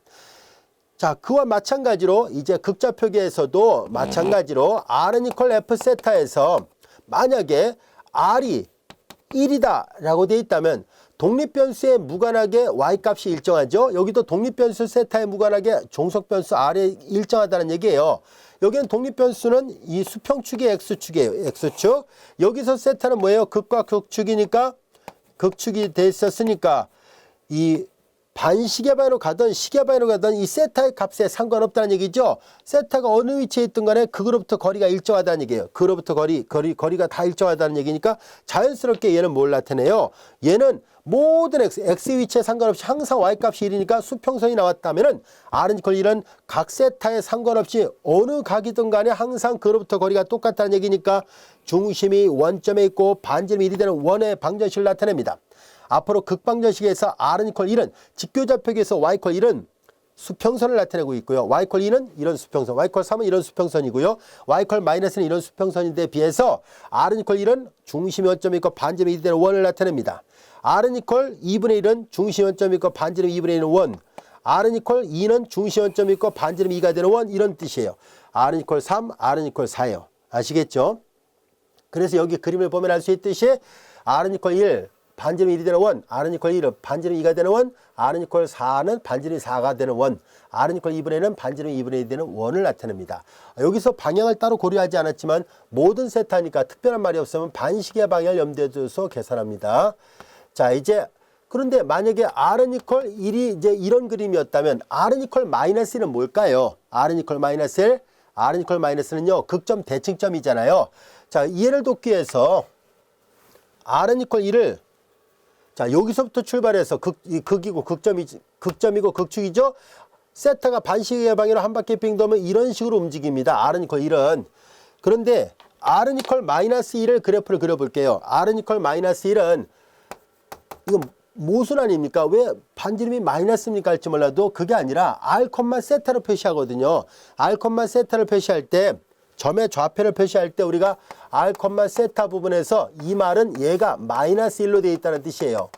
자, 그와 마찬가지로 이제 극좌표기에서도 마찬가지로 r은 이퀄 f 세타에서 만약에 r이 1이다 라고 되어 있다면 독립변수에 무관하게 y값이 일정하죠. 여기도 독립변수 세타에 무관하게 종속변수 r에 일정하다는 얘기예요. 여기는 독립변수는 이 수평축이 x축이에요. x축. 여기서 세타는 뭐예요? 극과 극축이니까 극축이 돼 있었으니까 이 반시계 방향으로 가든 시계 방향으로 가든 이 세타의 값에 상관없다는 얘기죠. 세타가 어느 위치에 있든 간에 그거로부터 거리가 일정하다는 얘기예요. 그로부터 거리가 다 일정하다는 얘기니까 자연스럽게 얘는 뭘 나타내요? 얘는 모든 x 위치에 상관없이 항상 y값이 1이니까 수평선이 나왔다면은 r은 이퀄 1은 각 세타에 상관없이 어느 각이든 간에 항상 그로부터 거리가 똑같다는 얘기니까 중심이 원점에 있고 반지름이 1이 되는 원의 방정식을 나타냅니다. 앞으로 극방정식에서 r은 이퀄 1은 직교좌표기에서 y 이퀄 1은 수평선을 나타내고 있고요. y 이퀄 2는 이런 수평선, y 이퀄 3은 이런 수평선이고요. y 이퀄 마이너스는 이런 수평선인데 비해서 r은 이퀄 1은 중심이 원점이 있고 반지름이 1이 되는 원을 나타냅니다. r은 이퀄 2분의 1은 중심 원점이 있고 반지름 2분의 1은 원. r은 이퀄 2는 중심 원점이 있고 반지름 2가 되는 원 이런 뜻이에요. r은 이퀄 3, r은 이퀄 4예요. 아시겠죠? 그래서 여기 그림을 보면 알 수 있듯이 r은 이퀄 1, 반지름 1이 되는 원, r은 이퀄 1은 반지름 2가 되는 원, r은 이퀄 4는 반지름 4가 되는 원, r은 이퀄 2분의 1은 반지름 2분의 1이 되는 원을 나타냅니다. 여기서 방향을 따로 고려하지 않았지만 모든 세타니까 특별한 말이 없으면 반시계 방향을 염두에 두어서 계산합니다. 자, 이제 그런데 만약에 r은 이퀄 1이 이제 이런 그림이었다면 r은 이퀄 마이너스 1은 뭘까요? r은 이퀄 마이너스 1, r은 이퀄 마이너스는요 극점 대칭점이잖아요. 자, 이해를 돕기 위해서 r은 이퀄 1을 자, 여기서부터 출발해서 극이고 극점이고 극축이죠. 세타가 반시계 방향으로 한 바퀴 빙 돌면 이런 식으로 움직입니다. r은 이퀄 1은. 그런데 r은 이퀄 마이너스 1을 그래프를 그려볼게요. r은 이퀄 마이너스 1은 이건 모순 아닙니까? 왜 반지름이 마이너스입니까? 할지 몰라도 그게 아니라 r, 세타를 표시하거든요. r, 세타를 표시할 때 점의 좌표를 표시할 때 우리가 r, 세타 부분에서 이 말은 얘가 마이너스 1로 되어 있다는 뜻이에요.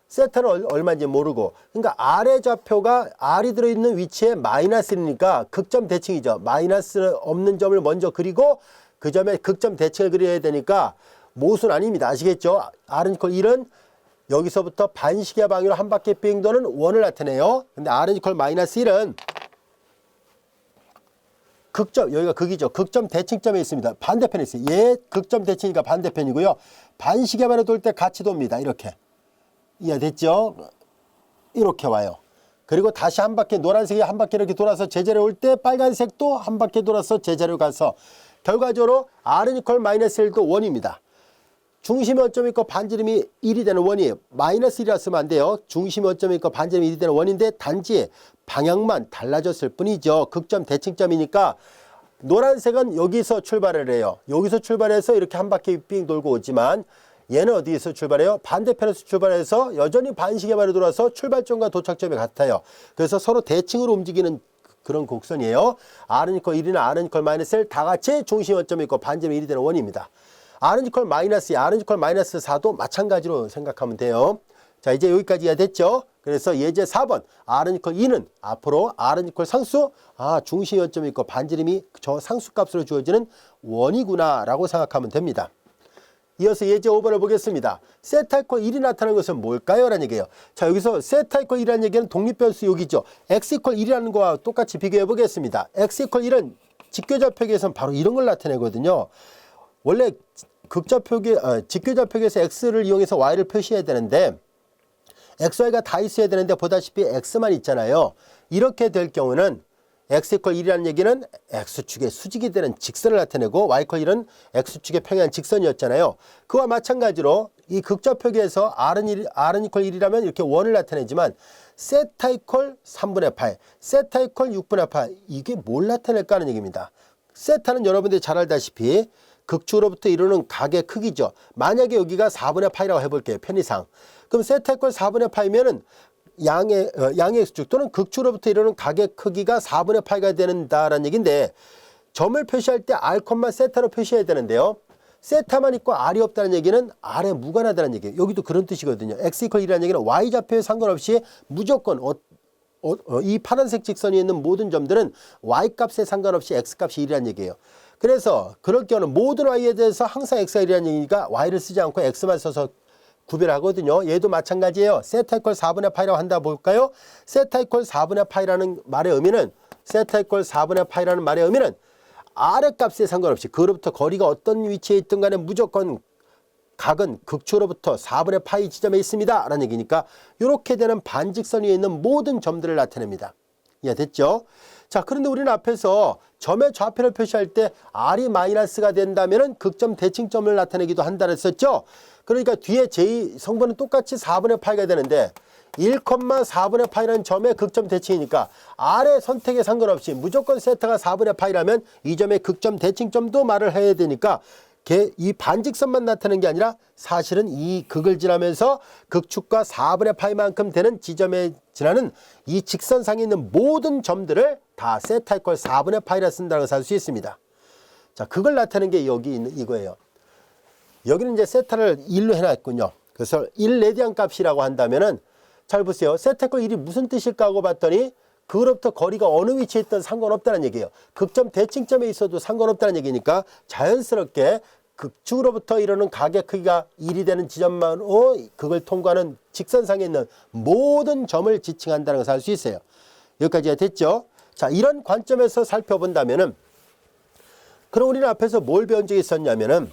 세타는 얼마인지 모르고. 그러니까 r의 좌표가 r이 들어있는 위치에 마이너스 1이니까 극점 대칭이죠. 마이너스 없는 점을 먼저 그리고 그 점에 극점 대칭을 그려야 되니까 모순 아닙니다. 아시겠죠? r은 이퀄 1은 여기서부터 반시계 방향으로 한 바퀴 빙 도는 원을 나타내요. 근데 r은 이퀄 마이너스 1은 극점, 여기가 극이죠. 극점 대칭점에 있습니다. 반대편에 있어요. 얘 극점 대칭이니까 반대편이고요. 반시계 방향으로 돌 때 같이 돕니다. 이렇게. 이해됐죠? 이렇게 와요. 그리고 다시 한 바퀴, 노란색이 한 바퀴 이렇게 돌아서 제자리에 올 때 빨간색도 한 바퀴 돌아서 제자리로 가서 결과적으로 r은 이퀄 마이너스 1도 원입니다. 중심이 원점이 있고 반지름이 1이 되는 원이에요. 마이너스 1이라 쓰면 안 돼요. 중심이 원점이 있고 반지름이 1이 되는 원인데 단지 방향만 달라졌을 뿐이죠. 극점 대칭점이니까 노란색은 여기서 출발을 해요. 여기서 출발해서 이렇게 한 바퀴 빙 돌고 오지만 얘는 어디에서 출발해요? 반대편에서 출발해서 여전히 반시계 방향으로 돌아서 출발점과 도착점이 같아요. 그래서 서로 대칭으로 움직이는 그런 곡선이에요. r은 이퀄 1이나 r은 이퀄 마이너스 1 다 같이 중심 원점이 있고 반지름이 1이 되는 원입니다. r은 이퀄 마이너스 2, r은 이퀄 마이너스 4도 마찬가지로 생각하면 돼요. 자, 이제 여기까지 이해됐죠? 그래서 예제 4번 r은 이퀄 2는 앞으로 r은 이퀄 상수, 중심 원점이 있고 반지름이 저 상수값으로 주어지는 원이구나 라고 생각하면 됩니다. 이어서 예제 5번을 보겠습니다. 세타 이퀄 1이 나타나는 것은 뭘까요? 라는 얘기예요. 자, 여기서 세타 이퀄 1이라는 얘기는 독립변수 여기죠. x 이퀄 1이라는 거와 똑같이 비교해 보겠습니다. x 이퀄 1은 직교좌표기에서는 바로 이런 걸 나타내거든요. 원래 직교좌표기에서 x를 이용해서 y를 표시해야 되는데 x, y가 다 있어야 되는데 보다시피 x만 있잖아요. 이렇게 될 경우는 x 이퀄 1이라는 얘기는 x축의 수직이 되는 직선을 나타내고 y 이퀄 1은 x축의 평행한 직선이었잖아요. 그와 마찬가지로 이 극좌표기에서 r은 이퀄 1이라면 이렇게 원을 나타내지만 세타 이퀄 3분의 8, 세타 이퀄 6분의 8 이게 뭘 나타낼까 하는 얘기입니다. 세타는 여러분들이 잘 알다시피 극축으로부터 이루는 각의 크기죠. 만약에 여기가 4분의 8이라고 해볼게요. 편의상. 그럼 세타 이퀄 4분의 8이면은 양의 X축 또는 극축으로부터 이루는 각의 크기가 4분의 파이가 된다라는 얘기인데 점을 표시할 때 R, 세타로 표시해야 되는데요. 세타만 있고 R이 없다는 얘기는 R에 무관하다는 얘기예요. 여기도 그런 뜻이거든요. X = 1이라는 얘기는 Y좌표에 상관없이 무조건 이 파란색 직선이 있는 모든 점들은 Y값에 상관없이 X값이 1이라는 얘기예요. 그래서 그럴 경우는 모든 Y에 대해서 항상 X가 1이라는 얘기니까 Y를 쓰지 않고 X만 써서 구별하거든요. 얘도 마찬가지예요. 세타 = 4분의 파이라고 한다 볼까요? 세타 = 4분의 파이라는 말의 의미는 R의 값에 상관없이 그로부터 거리가 어떤 위치에 있든 간에 무조건 각은 극축으로부터 4분의 파이 지점에 있습니다 라는 얘기니까 이렇게 되는 반직선 위에 있는 모든 점들을 나타냅니다. 이해됐죠? 자, 그런데 우리는 앞에서 점의 좌표를 표시할 때 R이 마이너스가 된다면 극점 대칭점을 나타내기도 한다 그랬었죠? 그러니까 뒤에 제2 성분은 똑같이 4분의 파이가 되는데 1,4분의 파이라는 점의 극점 대칭이니까 R의 선택에 상관없이 무조건 세타가 4분의 파이라면 이 점의 극점 대칭점도 말을 해야 되니까 이 반직선만 나타내는 게 아니라 사실은 이 극을 지나면서 극축과 4분의 파이만큼 되는 지점에 지나는 이 직선상에 있는 모든 점들을 다 세타 = 4분의 파이라 쓴다는 것을 알 수 있습니다. 자, 그걸 나타내는 게 여기 있는 이거예요. 여기는 이제 세타를 1로 해놨군요. 그래서 1레디안 값이라고 한다면은 잘 보세요. 세타 = 1이 무슨 뜻일까 하고 봤더니 그로부터 거리가 어느 위치에 있든 상관없다는 얘기예요. 극점 대칭점에 있어도 상관없다는 얘기니까 자연스럽게 극축으로부터 이루는 각의 크기가 1이 되는 지점만으로 그걸 통과하는 직선상에 있는 모든 점을 지칭한다는 것을 알 수 있어요. 여기까지가 됐죠? 자, 이런 관점에서 살펴본다면은 그럼 우리는 앞에서 뭘 배운 적이 있었냐면은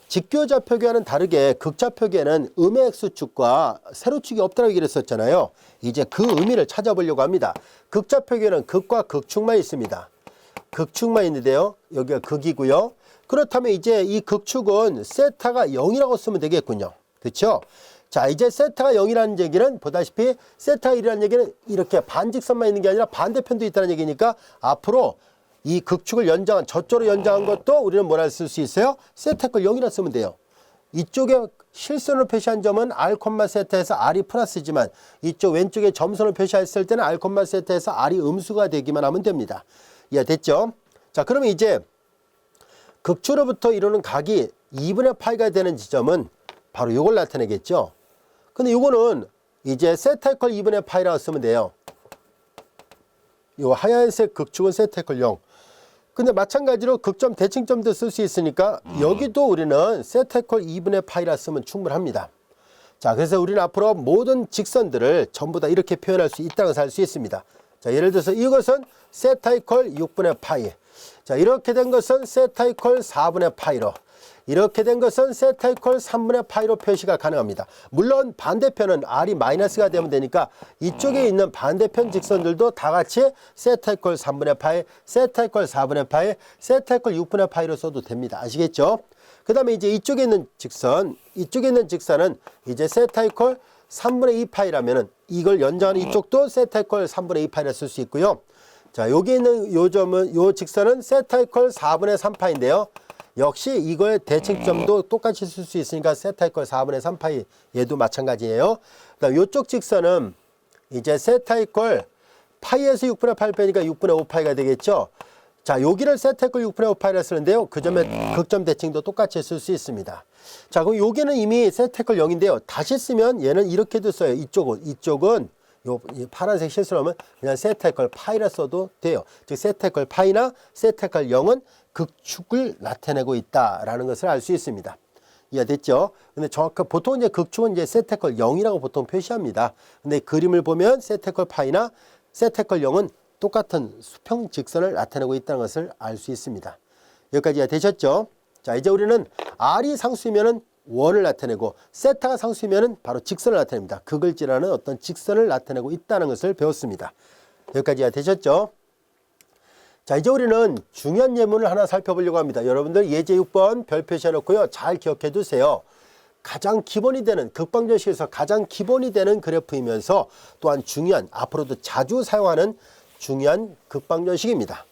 직교좌표계와는 다르게 극좌표계는 음의 X축과 세로축이 없다고 얘기를 했었잖아요. 이제 그 의미를 찾아보려고 합니다. 극좌표계는 극과 극축만 있습니다. 극축만 있는데요. 여기가 극이고요. 그렇다면 이제 이 극축은 세타가 0이라고 쓰면 되겠군요. 그렇죠? 자, 이제 세타가 0이라는 얘기는 보다시피 세타 1이라는 얘기는 이렇게 반직선만 있는 게 아니라 반대편도 있다는 얘기니까 앞으로 이 극축을 연장한 저쪽으로 연장한 것도 우리는 뭐라 쓸 수 있어요? 세타 = 0이라 쓰면 돼요. 이쪽에 실선으로 표시한 점은 R, 세타에서 R이 플러스지만 이쪽 왼쪽에 점선을 표시했을 때는 R, 세타에서 R이 음수가 되기만 하면 됩니다. 이해됐죠? 자, 그러면 이제 극축으로부터 이루는 각이 2분의 파이가 되는 지점은 바로 이걸 나타내겠죠. 근데 이거는 이제 세타 = 2분의 파이라고 쓰면 돼요. 이 하얀색 극축은 세타 = 0. 근데 마찬가지로 극점 대칭점도 쓸 수 있으니까 여기도 우리는 세타 = 2분의 파이라 쓰면 충분합니다. 자, 그래서 우리는 앞으로 모든 직선들을 전부 다 이렇게 표현할 수 있다는 것을 알 수 있습니다. 자, 예를 들어서 이것은 세타 = 6분의 파이. 자, 이렇게 된 것은 세타 = 4분의 파이로. 이렇게 된 것은 세타 = 3분의 파이로 표시가 가능합니다. 물론 반대편은 R이 마이너스가 되면 되니까 이쪽에 있는 반대편 직선들도 다 같이 세타 = 3분의 파이, 세타 = 4분의 파이, 세타 = 6분의 파이로 써도 됩니다. 아시겠죠? 그 다음에 이제 이쪽에 있는 직선은 이제 세타 = 3분의 2 파이라면은 이걸 연장하는 이쪽도 세타 = 3분의 2 파이라 쓸 수 있고요. 자, 여기 있는 요 직선은 세타 = 4분의 3 파인데요. 역시 이거의 대칭점도 똑같이 쓸 수 있으니까 세타 = 4분의 3 파이 얘도 마찬가지예요. 그다음 요쪽 직선은 이제 세타 = 파이에서 6분의 8 빼니까 6분의 5 파이가 되겠죠. 자, 여기를 세타 = 6분의 5 파이라 쓰는데요. 그 점의 극점 대칭도 똑같이 쓸 수 있습니다. 자, 그럼 여기는 이미 세타 = 0인데요. 다시 쓰면 얘는 이렇게도 써요. 이쪽은 이 파란색 실수로 하면 그냥 세타 = 파이라 써도 돼요. 즉 세타 = 파이나 세타 = 0은 극축을 나타내고 있다라는 것을 알 수 있습니다. 이해됐죠? 근데 보통 이제 극축은 이제 세타 = 0이라고 보통 표시합니다. 근데 그림을 보면 세타 = 파이나 세타 = 0은 똑같은 수평 직선을 나타내고 있다는 것을 알 수 있습니다. 여기까지 되셨죠? 자, 이제 우리는 R이 상수이면은 원을 나타내고 세타가 상수이면은 바로 직선을 나타냅니다. 극을 지나는 어떤 직선을 나타내고 있다는 것을 배웠습니다. 여기까지 되셨죠? 자, 이제 우리는 중요한 예문을 하나 살펴보려고 합니다. 여러분들 예제 6번 별 표시해 놓고요. 잘 기억해 두세요. 가장 기본이 되는 극방정식에서 가장 기본이 되는 그래프이면서 또한 중요한 앞으로도 자주 사용하는 중요한 극방정식입니다.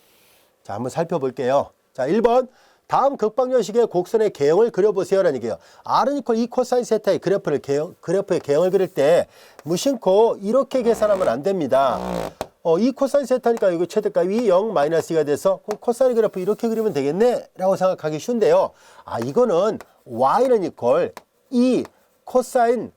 자, 한번 살펴볼게요. 자, 1번 다음 극방정식의 곡선의 개형을 그려보세요라는 얘기예요. R은 이퀄 2 코사인 세타의 그래프의 개형을 그릴 때 무심코 이렇게 계산하면 안 됩니다. 2 코사인 세타니까 이거 최대값이 0 마이너스 2가 돼서 코사인 그래프 이렇게 그리면 되겠네 라고 생각하기 쉬운데요. 이거는 Y는 이퀄 2 코사인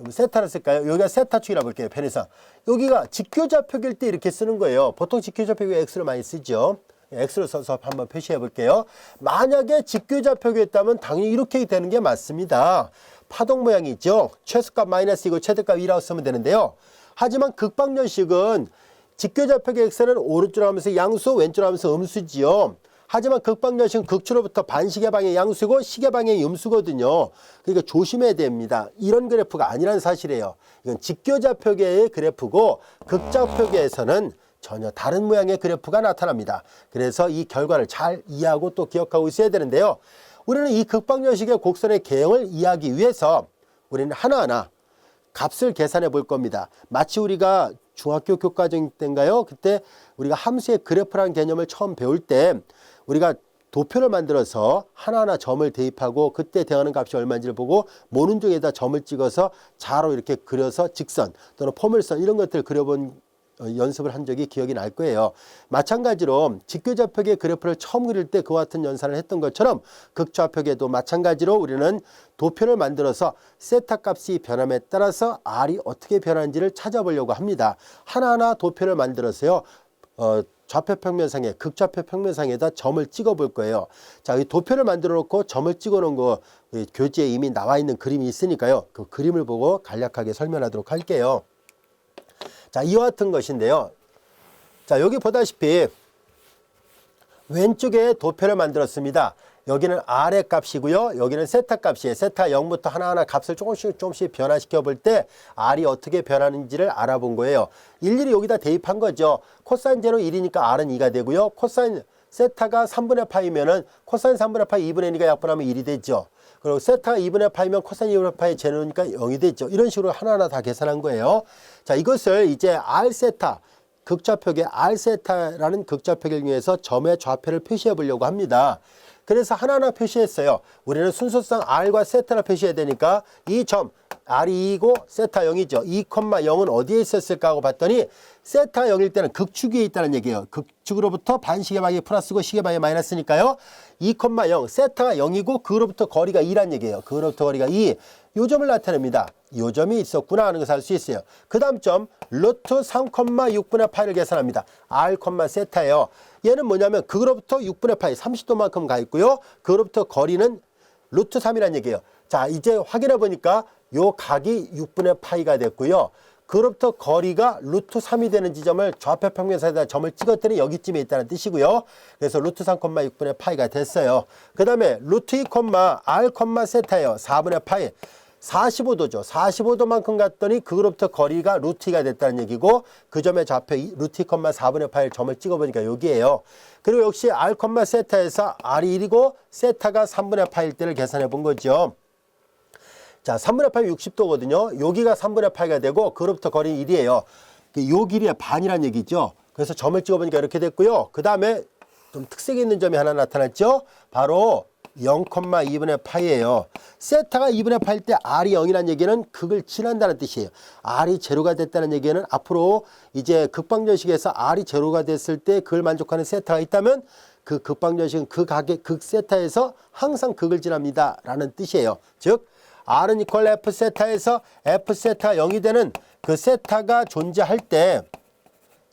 세타를 쓸까요? 여기가 세타축이라 볼게요. 편의상. 여기가 직교좌표일 때 이렇게 쓰는 거예요. 보통 직교좌표에 X를 많이 쓰죠. X를 써서 한번 표시해 볼게요. 만약에 직교좌표였다면 당연히 이렇게 되는 게 맞습니다. 파동 모양이 있죠. 최소값 마이너스 2고 최대값 2라고 쓰면 되는데요. 하지만 극방정식은 직교좌표의 X는 오른쪽으로 하면서 양수, 왼쪽으로 하면서 음수지요. 하지만 극방정식은 극추로부터 반시계 방향의 양수고 시계 방향의 음수거든요. 그러니까 조심해야 됩니다. 이런 그래프가 아니라는 사실이에요. 이건 직교좌표계의 그래프고 극좌표계에서는 전혀 다른 모양의 그래프가 나타납니다. 그래서 이 결과를 잘 이해하고 또 기억하고 있어야 되는데요. 우리는 이 극방정식의 곡선의 개형을 이해하기 위해서 우리는 하나하나 값을 계산해 볼 겁니다. 마치 우리가 중학교 교과정 때인가요? 그때 우리가 함수의 그래프라는 개념을 처음 배울 때 우리가 도표를 만들어서 하나하나 점을 대입하고 그때 대하는 값이 얼마인지를 보고 모는 쪽에다 점을 찍어서 자로 이렇게 그려서 직선 또는 포물선 이런 것들을 그려본 연습을 한 적이 기억이 날 거예요. 마찬가지로 직교좌표계 그래프를 처음 그릴 때 그와 같은 연산을 했던 것처럼 극좌표계도 마찬가지로 우리는 도표를 만들어서 세타 값이 변함에 따라서 R이 어떻게 변하는지를 찾아보려고 합니다. 하나하나 도표를 만들어서요. 좌표 평면상에 극좌표 평면상에다 점을 찍어 볼 거예요. 자, 이 도표를 만들어 놓고 점을 찍어 놓은 거 교재에 이미 나와 있는 그림이 있으니까요. 그 그림을 보고 간략하게 설명하도록 할게요. 자, 이와 같은 것인데요. 자, 여기 보다시피 왼쪽에 도표를 만들었습니다. 여기는 R의 값이고요. 여기는 세타 값이에요. 세타 0부터 하나하나 값을 조금씩 변화시켜 볼 때 R이 어떻게 변하는지를 알아본 거예요. 일일이 여기다 대입한 거죠. 코사인 제로 1이니까 R은 2가 되고요. 코사인 세타가 3분의 파이면은 코사인 3분의 파이 2분의 2가 약분하면 1이 되죠. 그리고 세타가 2분의 파이면 코사인 2분의 파이 제로니까 0이 되죠. 이런 식으로 하나하나 다 계산한 거예요. 자, 이것을 이제 R 세타 극좌표계 R 세타라는 극좌표계를 이용해서 점의 좌표를 표시해 보려고 합니다. 그래서 하나하나 표시했어요. 우리는 순서상 R과 세타를 표시해야 되니까 이 점 R이 2고 세타 0이죠. 2,0은 어디에 있었을까 하고 봤더니 세타 0일 때는 극축 위에 있다는 얘기예요. 극축으로부터 반시계 방향이 플러스고 시계 방향이 마이너스니까요. 2,0 세타가 0이고 그로부터 거리가 2란 얘기예요. 그로부터 거리가 2. 요 점을 나타냅니다. 요 점이 있었구나 하는 것을 알 수 있어요. 그 다음 점 루트 3,6분의 파이를 계산합니다. R, 세타예요. 얘는 뭐냐면 그로부터 6분의 파이 30도만큼 가 있고요. 그로부터 거리는 루트 3이란 얘기예요. 자, 이제 확인해 보니까 요 각이 6분의 파이가 됐고요. 그로부터 거리가 루트 3이 되는 지점을 좌표 평면사에다 점을 찍었더니 여기쯤에 있다는 뜻이고요. 그래서 루트 3,6분의 파이가 됐어요. 그 다음에 루트 2, R, 세타예요. 4분의 파이. 45도죠. 45도만큼 갔더니 그로부터 거리가 루트 2가 됐다는 얘기고 그 점의 좌표 루트 2, 4분의 파이 점을 찍어보니까 여기에요. 그리고 역시 R, 세타에서 R이 1이고 세타가 3분의 파일 때를 계산해 본 거죠. 자, 3분의 파이 60도거든요. 여기가 3분의 파이가 되고 그로부터 거리는 1이에요. 요 길이의 반이란 얘기죠. 그래서 점을 찍어보니까 이렇게 됐고요. 그 다음에 좀 특색이 있는 점이 하나 나타났죠. 바로 0,2분의 파이예요. 세타가 2분의 파일 때 R이 0이라는 얘기는 극을 지난다는 뜻이에요. R이 제로가 됐다는 얘기는 앞으로 이제 극방정식에서 R이 제로가 됐을 때 그걸 만족하는 세타가 있다면 그 극방정식은 그 각의 극 세타에서 항상 극을 지납니다 라는 뜻이에요. 즉 R은 이퀄 F 세타에서 F 세타가 0이 되는 그 세타가 존재할 때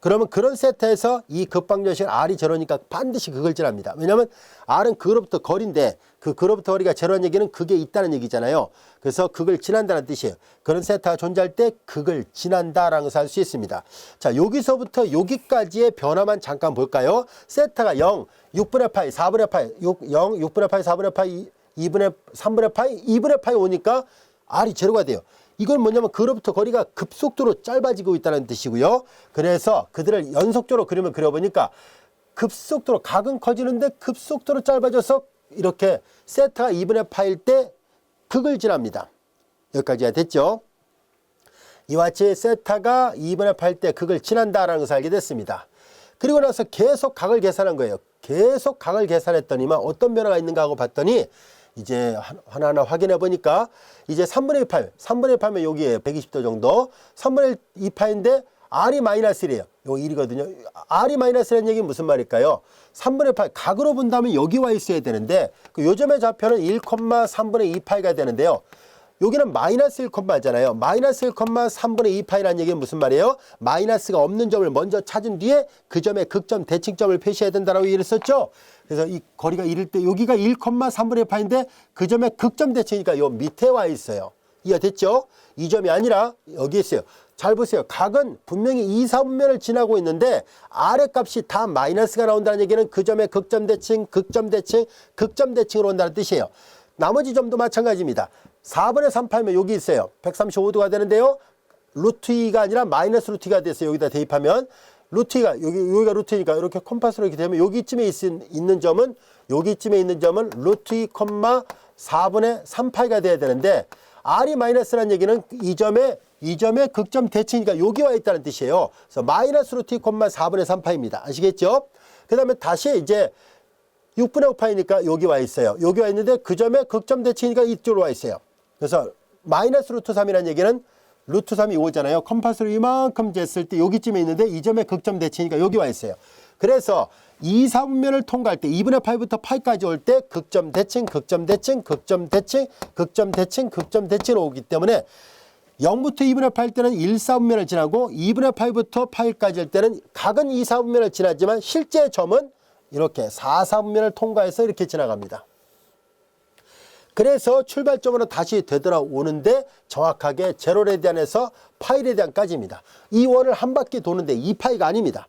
그러면 그런 세타에서 이 극방정식은 R이 제로니까 반드시 극을 지납니다. 왜냐하면 R은 그로부터 거리인데 그 그로부터 거리가 제로라는 얘기는 극에 있다는 얘기잖아요. 그래서 극을 지난다는 뜻이에요. 그런 세타가 존재할 때 극을 지난다라는 것을 알 수 있습니다. 자, 여기서부터 여기까지의 변화만 잠깐 볼까요? 세타가 0, 6분의 파이, 4분의 파이, 0, 6분의 파이, 4분의 파이, 2분의 3분의 파이, 2분의 파이 오니까 R이 제로가 돼요. 이건 뭐냐면 그로부터 거리가 급속도로 짧아지고 있다는 뜻이고요. 그래서 그들을 연속적으로 그림을 그려보니까 급속도로 각은 커지는데 급속도로 짧아져서 이렇게 세타가 2분의 파일 때 극을 지납니다. 여기까지가 됐죠. 이와 같이 세타가 2분의 파일 때 극을 지난다라는 것을 알게 됐습니다. 그리고 나서 계속 각을 계산한 거예요. 계속 각을 계산했더니만 어떤 변화가 있는가 하고 봤더니 이제 하나하나 확인해 보니까 이제 3분의 2파면 3분의 2파면 여기에 120도 정도 3분의 2파인데 R이 마이너스 1이에요. 요 1이거든요. R이 마이너스 1이라는 얘기는 무슨 말일까요? 3분의 8 각으로 본다면 여기 와 있어야 되는데 그 요점의 좌표는 1,3분의 2파이가 되는데요. 여기는 마이너스 1,잖아요. 마이너스 1,3분의 2파이라는 얘기는 무슨 말이에요? 마이너스가 없는 점을 먼저 찾은 뒤에 그 점의 극점 대칭점을 표시해야 된다라고 얘기를 했었죠. 그래서 이 거리가 이럴 때 여기가 1,3분의 2파인데 그 점의 극점 대칭이니까 요 밑에 와 있어요. 이해됐죠? 이 점이 아니라 여기 있어요. 잘 보세요. 각은 분명히 2, 4분면을 지나고 있는데 아래 값이 다 마이너스가 나온다는 얘기는 그 점의 극점 대칭, 극점 대칭, 극점 대칭으로 온다는 뜻이에요. 나머지 점도 마찬가지입니다. 4분의 3파면 여기 있어요. 135도가 되는데요. 루트 2가 아니라 마이너스 루트 2가 됐어요. 여기다 대입하면 루트 2가 여기가 루트 2니까 이렇게 컴파스로 이렇게 되면 여기쯤에 있는 점은 루트 2, 4분의 3파이가 돼야 되는데 R이 마이너스라는 얘기는 이 점의 극점 대칭이니까 여기 와 있다는 뜻이에요. 그래서 마이너스 루트 2, 4분의 3파입니다. 아시겠죠? 그 다음에 다시 이제 6분의 5파이니까 여기 와 있어요. 여기 와 있는데 그 점의 극점 대칭이니까 이쪽으로 와 있어요. 그래서 마이너스 루트 3이라는 얘기는 루트 3이 오잖아요. 컴파스로 이만큼 쟀을 때 여기쯤에 있는데 이 점의 극점 대칭이니까 여기 와 있어요. 그래서 2, 4분면을 통과할 때 2분의 파이부터 파이까지 올 때 극점 대칭, 극점 대칭, 극점 대칭, 극점 대칭, 극점 대칭으로 오기 때문에 0부터 2분의 8일 때는 1, 4분면을 지나고 2분의 8부터 파이까지 할 때는 각은 2, 4분면을 지나지만 실제 점은 이렇게 4, 4분면을 통과해서 이렇게 지나갑니다. 그래서 출발점으로 다시 되돌아오는데 정확하게 제로레디안에서 파이레디안까지입니다. 이 원을 한 바퀴 도는데 2파이가 아닙니다.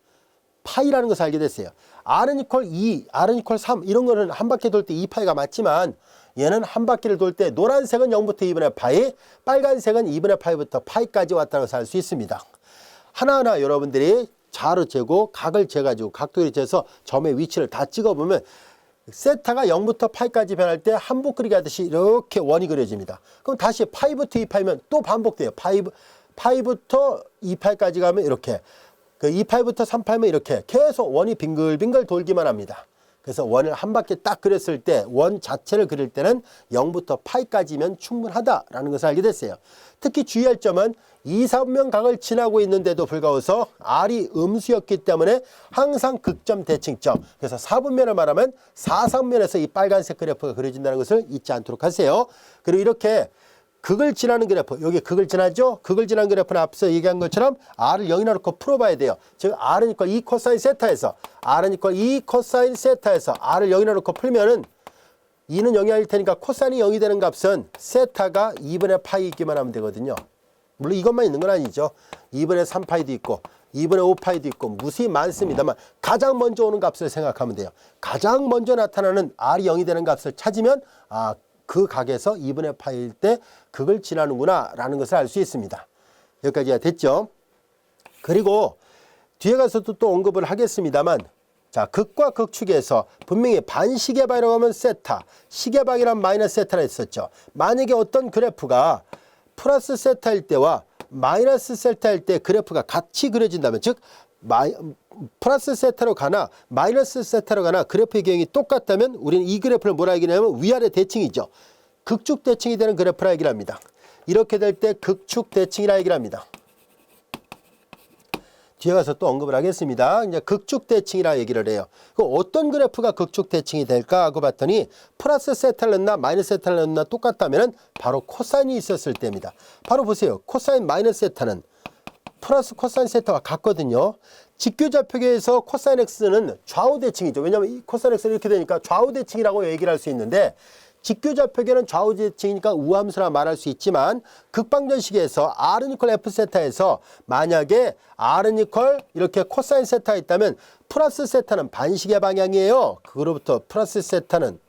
파이라는 것을 알게 됐어요. R은 이퀄 2, R은 이퀄 3 이런 거는 한 바퀴 돌 때 2파이가 맞지만 얘는 한 바퀴를 돌 때 노란색은 0부터 2분의 파이, 빨간색은 2분의 파이부터 파이까지 왔다고 해서 알 수 있습니다. 하나하나 여러분들이 자로 재고 각을 재가지고 각도를 재서 점의 위치를 다 찍어보면 세타가 0부터 파이까지 변할 때 한복 그리기 하듯이 이렇게 원이 그려집니다. 그럼 다시 파이부터 2파이면 또 반복돼요. 파이부터 2파이까지 가면 이렇게 그 2파이부터 3파이면 이렇게 계속 원이 빙글빙글 돌기만 합니다. 그래서 원을 한 바퀴 딱 그렸을 때 원 자체를 그릴 때는 0부터 파이까지면 충분하다라는 것을 알게 됐어요. 특히 주의할 점은 2, 4분면 각을 지나고 있는데도 불구하고서 R이 음수였기 때문에 항상 극점 대칭점. 그래서 4분면을 말하면 4, 3분면에서 이 빨간색 그래프가 그려진다는 것을 잊지 않도록 하세요. 그리고 이렇게 극을 지나는 그래프, 여기 극을 지나죠? 극을 지나는 그래프는 앞서 얘기한 것처럼 R을 0이나 놓고 풀어봐야 돼요. 즉 R은 이퀄 2 코사인 세타에서 R은 이퀄 2 코사인 세타에서 R을 0이나 놓고 풀면은 2는 0이 아닐 테니까 코사인이 0이 되는 값은 세타가 2분의 파이 있기만 하면 되거든요. 물론 이것만 있는 건 아니죠. 2분의 3파이도 있고 2분의 5파이도 있고 무수히 많습니다만 가장 먼저 오는 값을 생각하면 돼요. 가장 먼저 나타나는 R이 0이 되는 값을 찾으면 그 각에서 2분의 파이일 때 극을 지나는구나 라는 것을 알 수 있습니다. 여기까지가 됐죠. 그리고 뒤에 가서도 또 언급을 하겠습니다만 자, 극과 극축에서 분명히 반시계방이라고 하면 세타, 시계방이란 마이너스 세타라 했었죠. 만약에 어떤 그래프가 플러스 세타일 때와 마이너스 세타일 때 그래프가 같이 그려진다면 즉 플러스 세타로 가나 마이너스 세타로 가나 그래프의 경향이 똑같다면 우리는 이 그래프를 뭐라 얘기하냐면 위아래 대칭이죠. 극축 대칭이 되는 그래프라 얘기를 합니다. 이렇게 될 때 극축 대칭이라 얘기를 합니다. 뒤에 가서 또 언급을 하겠습니다. 이제 극축 대칭이라 얘기를 해요. 그럼 어떤 그래프가 극축 대칭이 될까 하고 봤더니 플러스 세타를 넣나 마이너스 세타를 넣나 똑같다면 바로 코사인이 있었을 때입니다. 바로 보세요. 코사인 마이너스 세타는 플러스 코사인 세타와 같거든요. 직교좌표계에서 코사인 x는 좌우 대칭이죠. 왜냐하면 이 코사인 x는 이렇게 되니까 좌우 대칭이라고 얘기를 할 수 있는데 직교좌표계는 좌우 대칭이니까 우함수라 말할 수 있지만 극방정식에서 R은 이퀄 F 세타에서 만약에 R은 이퀄 이렇게 코사인 세타가 있다면 플러스 세타는 반시계 방향이에요. 그로부터 플러스 세타는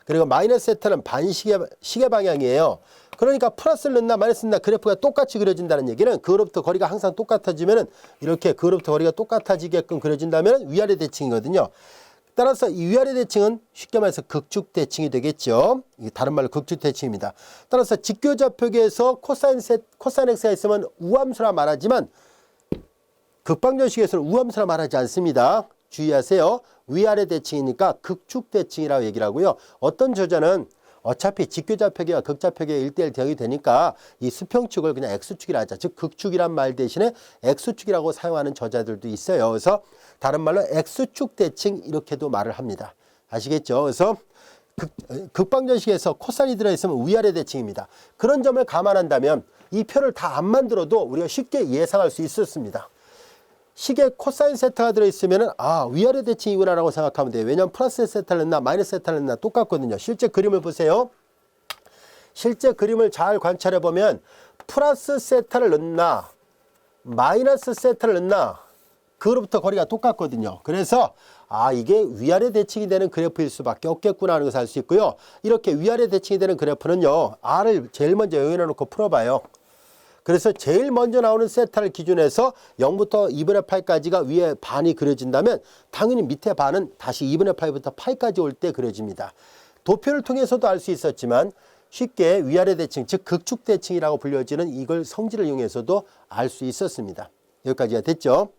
그리고 마이너스 세타는 반시계 방향이에요. 그러니까 플러스를 넣나 마이너스를 넣나 그래프가 똑같이 그려진다는 얘기는 그로부터 거리가 항상 똑같아지면은 이렇게 그로부터 거리가 똑같아지게끔 그려진다면 위아래 대칭이거든요. 따라서 이 위아래 대칭은 쉽게 말해서 극축 대칭이 되겠죠. 다른 말로 극축 대칭입니다. 따라서 직교좌표계에서 코사인 x가 있으면 우함수라 말하지만 극방정식에서는 우함수라 말하지 않습니다. 주의하세요. 위아래 대칭이니까 극축 대칭이라고 얘기를 하고요. 어떤 저자는 어차피 직교좌표기와 극좌표기가 1대1 대응이 되니까 이 수평축을 그냥 X축이라 하자. 즉 극축이란 말 대신에 X축이라고 사용하는 저자들도 있어요. 그래서 다른 말로 X축 대칭 이렇게도 말을 합니다. 아시겠죠? 그래서 극방정식에서 코사인이 들어있으면 위아래 대칭입니다. 그런 점을 감안한다면 이 표를 다 안 만들어도 우리가 쉽게 예상할 수 있었습니다. 식에 코사인 세타가 들어있으면 위아래 대칭이구나 라고 생각하면 돼요. 왜냐하면 플러스 세타를 넣나 마이너스 세타를 넣나 똑같거든요. 실제 그림을 보세요. 실제 그림을 잘 관찰해 보면 플러스 세타를 넣나 마이너스 세타를 넣나 그로부터 거리가 똑같거든요. 그래서 이게 위아래 대칭이 되는 그래프일 수밖에 없겠구나 하는 것을 알 수 있고요. 이렇게 위아래 대칭이 되는 그래프는요. R을 제일 먼저 여기에 놓고 풀어봐요. 그래서 제일 먼저 나오는 세타를 기준해서 0부터 2분의 8까지가 위에 반이 그려진다면 당연히 밑에 반은 다시 2분의 8부터 8까지 올 때 그려집니다. 도표를 통해서도 알 수 있었지만 쉽게 위아래 대칭, 즉 극축 대칭이라고 불려지는 이걸 성질을 이용해서도 알 수 있었습니다. 여기까지가 됐죠?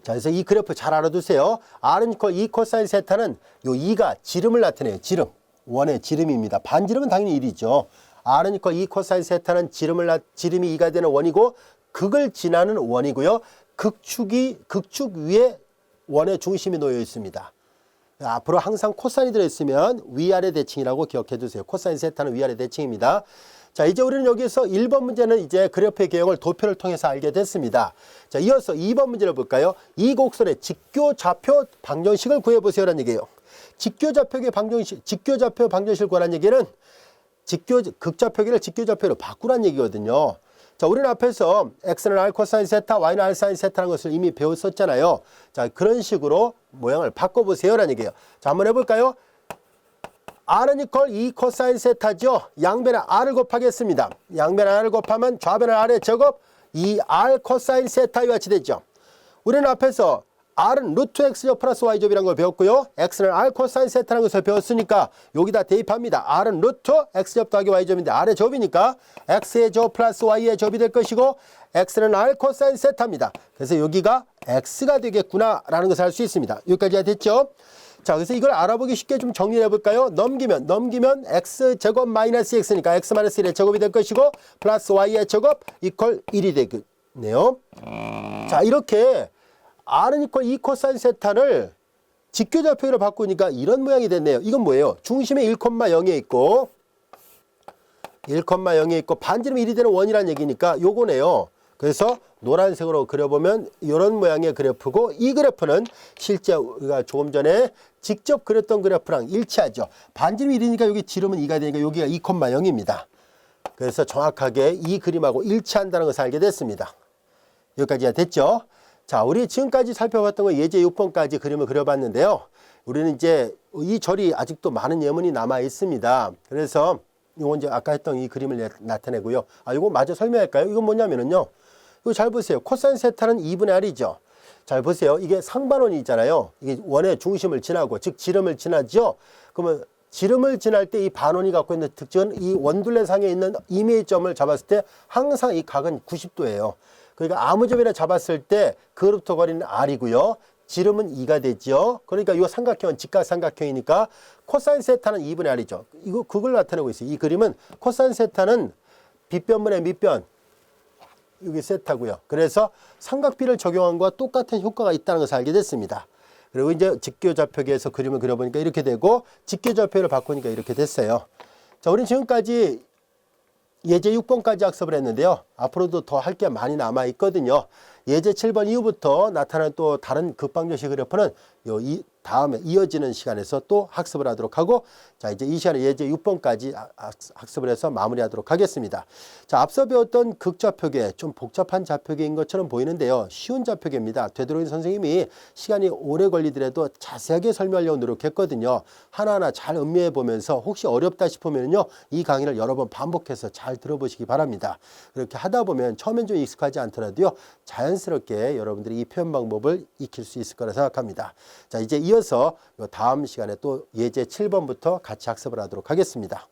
자, 그래서 이 그래프 잘 알아두세요. R은 이퀄 2 코사인 세타는 요 2가 지름을 나타내요. 지름. 원의 지름입니다. 반지름은 당연히 1이죠. R은 이퀄 2 코사인 세타는 지름이 2가 되는 원이고 극을 지나는 원이고요. 극축 위에 원의 중심이 놓여 있습니다. 앞으로 항상 코사인이 들어있으면 위아래 대칭이라고 기억해 두세요. 코사인 세타는 위아래 대칭입니다. 자, 이제 우리는 여기서 1번 문제는 이제 그래프의 개형을 도표를 통해서 알게 됐습니다. 자, 이어서 2번 문제를 볼까요? 이 곡선의 직교좌표 방정식을 구해보세요라는 얘기예요. 직교좌표 방정식을 구하라는 얘기는 극좌표기를 직교좌표로 바꾸라는 얘기거든요. 자, 우리는 앞에서 x는 r 코사인 세타, y는 r 사인 세타라는 것을 이미 배웠었잖아요. 자, 그런 식으로 모양을 바꿔보세요라는 얘기예요. 자, 한번 해볼까요? r은 이퀄 2 코사인 세타죠. 양변에 r을 곱하겠습니다. 양변에 r을 곱하면 좌변에 r의 제곱 2r 코사인 세타와 같이 되죠. 우리는 앞에서 r은 루트 x제곱 플러스 y제곱이라는 걸 배웠고요. x는 r 코사인 세타라는 것을 배웠으니까 여기다 대입합니다. r은 루트 x제곱 더하기 y제곱인데 r의 제곱이니까 x의 제곱 플러스 y의 제곱이 될 것이고 x는 r 코사인 세타입니다. 그래서 여기가 x가 되겠구나 라는 것을 알 수 있습니다. 여기까지가 됐죠? 자, 그래서 이걸 알아보기 쉽게 좀 정리해 볼까요? 넘기면 x제곱 마이너스 x니까 x 마이너스 1의 제곱이 될 것이고 플러스 y의 제곱 이퀄 1이 되겠네요. 자, 이렇게 r은 이퀄 2 코사인 세타를 직교좌표로 바꾸니까 이런 모양이 됐네요. 이건 뭐예요? 중심에 1,0에 있고 1,0에 있고 반지름이 1이 되는 원이라는 얘기니까 요거네요. 그래서 노란색으로 그려보면 이런 모양의 그래프고 이 그래프는 실제 우리가 조금 전에 직접 그렸던 그래프랑 일치하죠. 반지름이 1이니까 여기 지름은 2가 되니까 여기가 2,0입니다. 그래서 정확하게 이 그림하고 일치한다는 것을 알게 됐습니다. 여기까지가 됐죠. 자, 우리 지금까지 살펴봤던 거 예제 6번까지 그림을 그려봤는데요. 우리는 이제 이 절이 아직도 많은 예문이 남아 있습니다. 그래서 이거 이제 아까 했던 이 그림을 나타내고요. 이거 마저 설명할까요? 이건 뭐냐면은요. 이거 잘 보세요. 코사인 세타는 2분의 r이죠. 잘 보세요. 이게 상반원이 있잖아요. 이게 원의 중심을 지나고, 즉 지름을 지나죠. 그러면 지름을 지날 때 이 반원이 갖고 있는 특징은 이 원둘레상에 있는 임의점을 잡았을 때 항상 이 각은 90도예요. 그러니까 아무 점이나 잡았을 때 그로부터 거리는 r이고요. 지름은 2가 되죠. 그러니까 이 삼각형은 직각삼각형이니까 코사인 세타는 2분의 r이죠. 이거 그걸 나타내고 있어요. 이 그림은 코사인 세타는 빗변분의 밑변, 여기 세타고요. 그래서 삼각비를 적용한 것과 똑같은 효과가 있다는 것을 알게 됐습니다. 그리고 이제 직교좌표기에서 그림을 그려보니까 이렇게 되고 직교좌표를 바꾸니까 이렇게 됐어요. 자, 우리는 지금까지 예제 6번까지 학습을 했는데요. 앞으로도 더 할 게 많이 남아 있거든요. 예제 7번 이후부터 나타나는 또 다른 극방정식 그래프는 다음에 이어지는 시간에서 또 학습을 하도록 하고, 자, 이제 이 시간에 예제 6번까지 학습을 해서 마무리하도록 하겠습니다. 자, 앞서 배웠던 극좌표계, 좀 복잡한 좌표계인 것처럼 보이는데요. 쉬운 좌표계입니다. 되도록이면 선생님이 시간이 오래 걸리더라도 자세하게 설명하려고 노력했거든요. 하나하나 잘 음미해 보면서 혹시 어렵다 싶으면요, 이 강의를 여러 번 반복해서 잘 들어보시기 바랍니다. 그렇게 하다 보면 처음엔 좀 익숙하지 않더라도요, 자연스럽게 여러분들이 이 표현 방법을 익힐 수 있을 거라 생각합니다. 자, 이제 이어서 다음 시간에 또 예제 7번부터 같이 학습을 하도록 하겠습니다.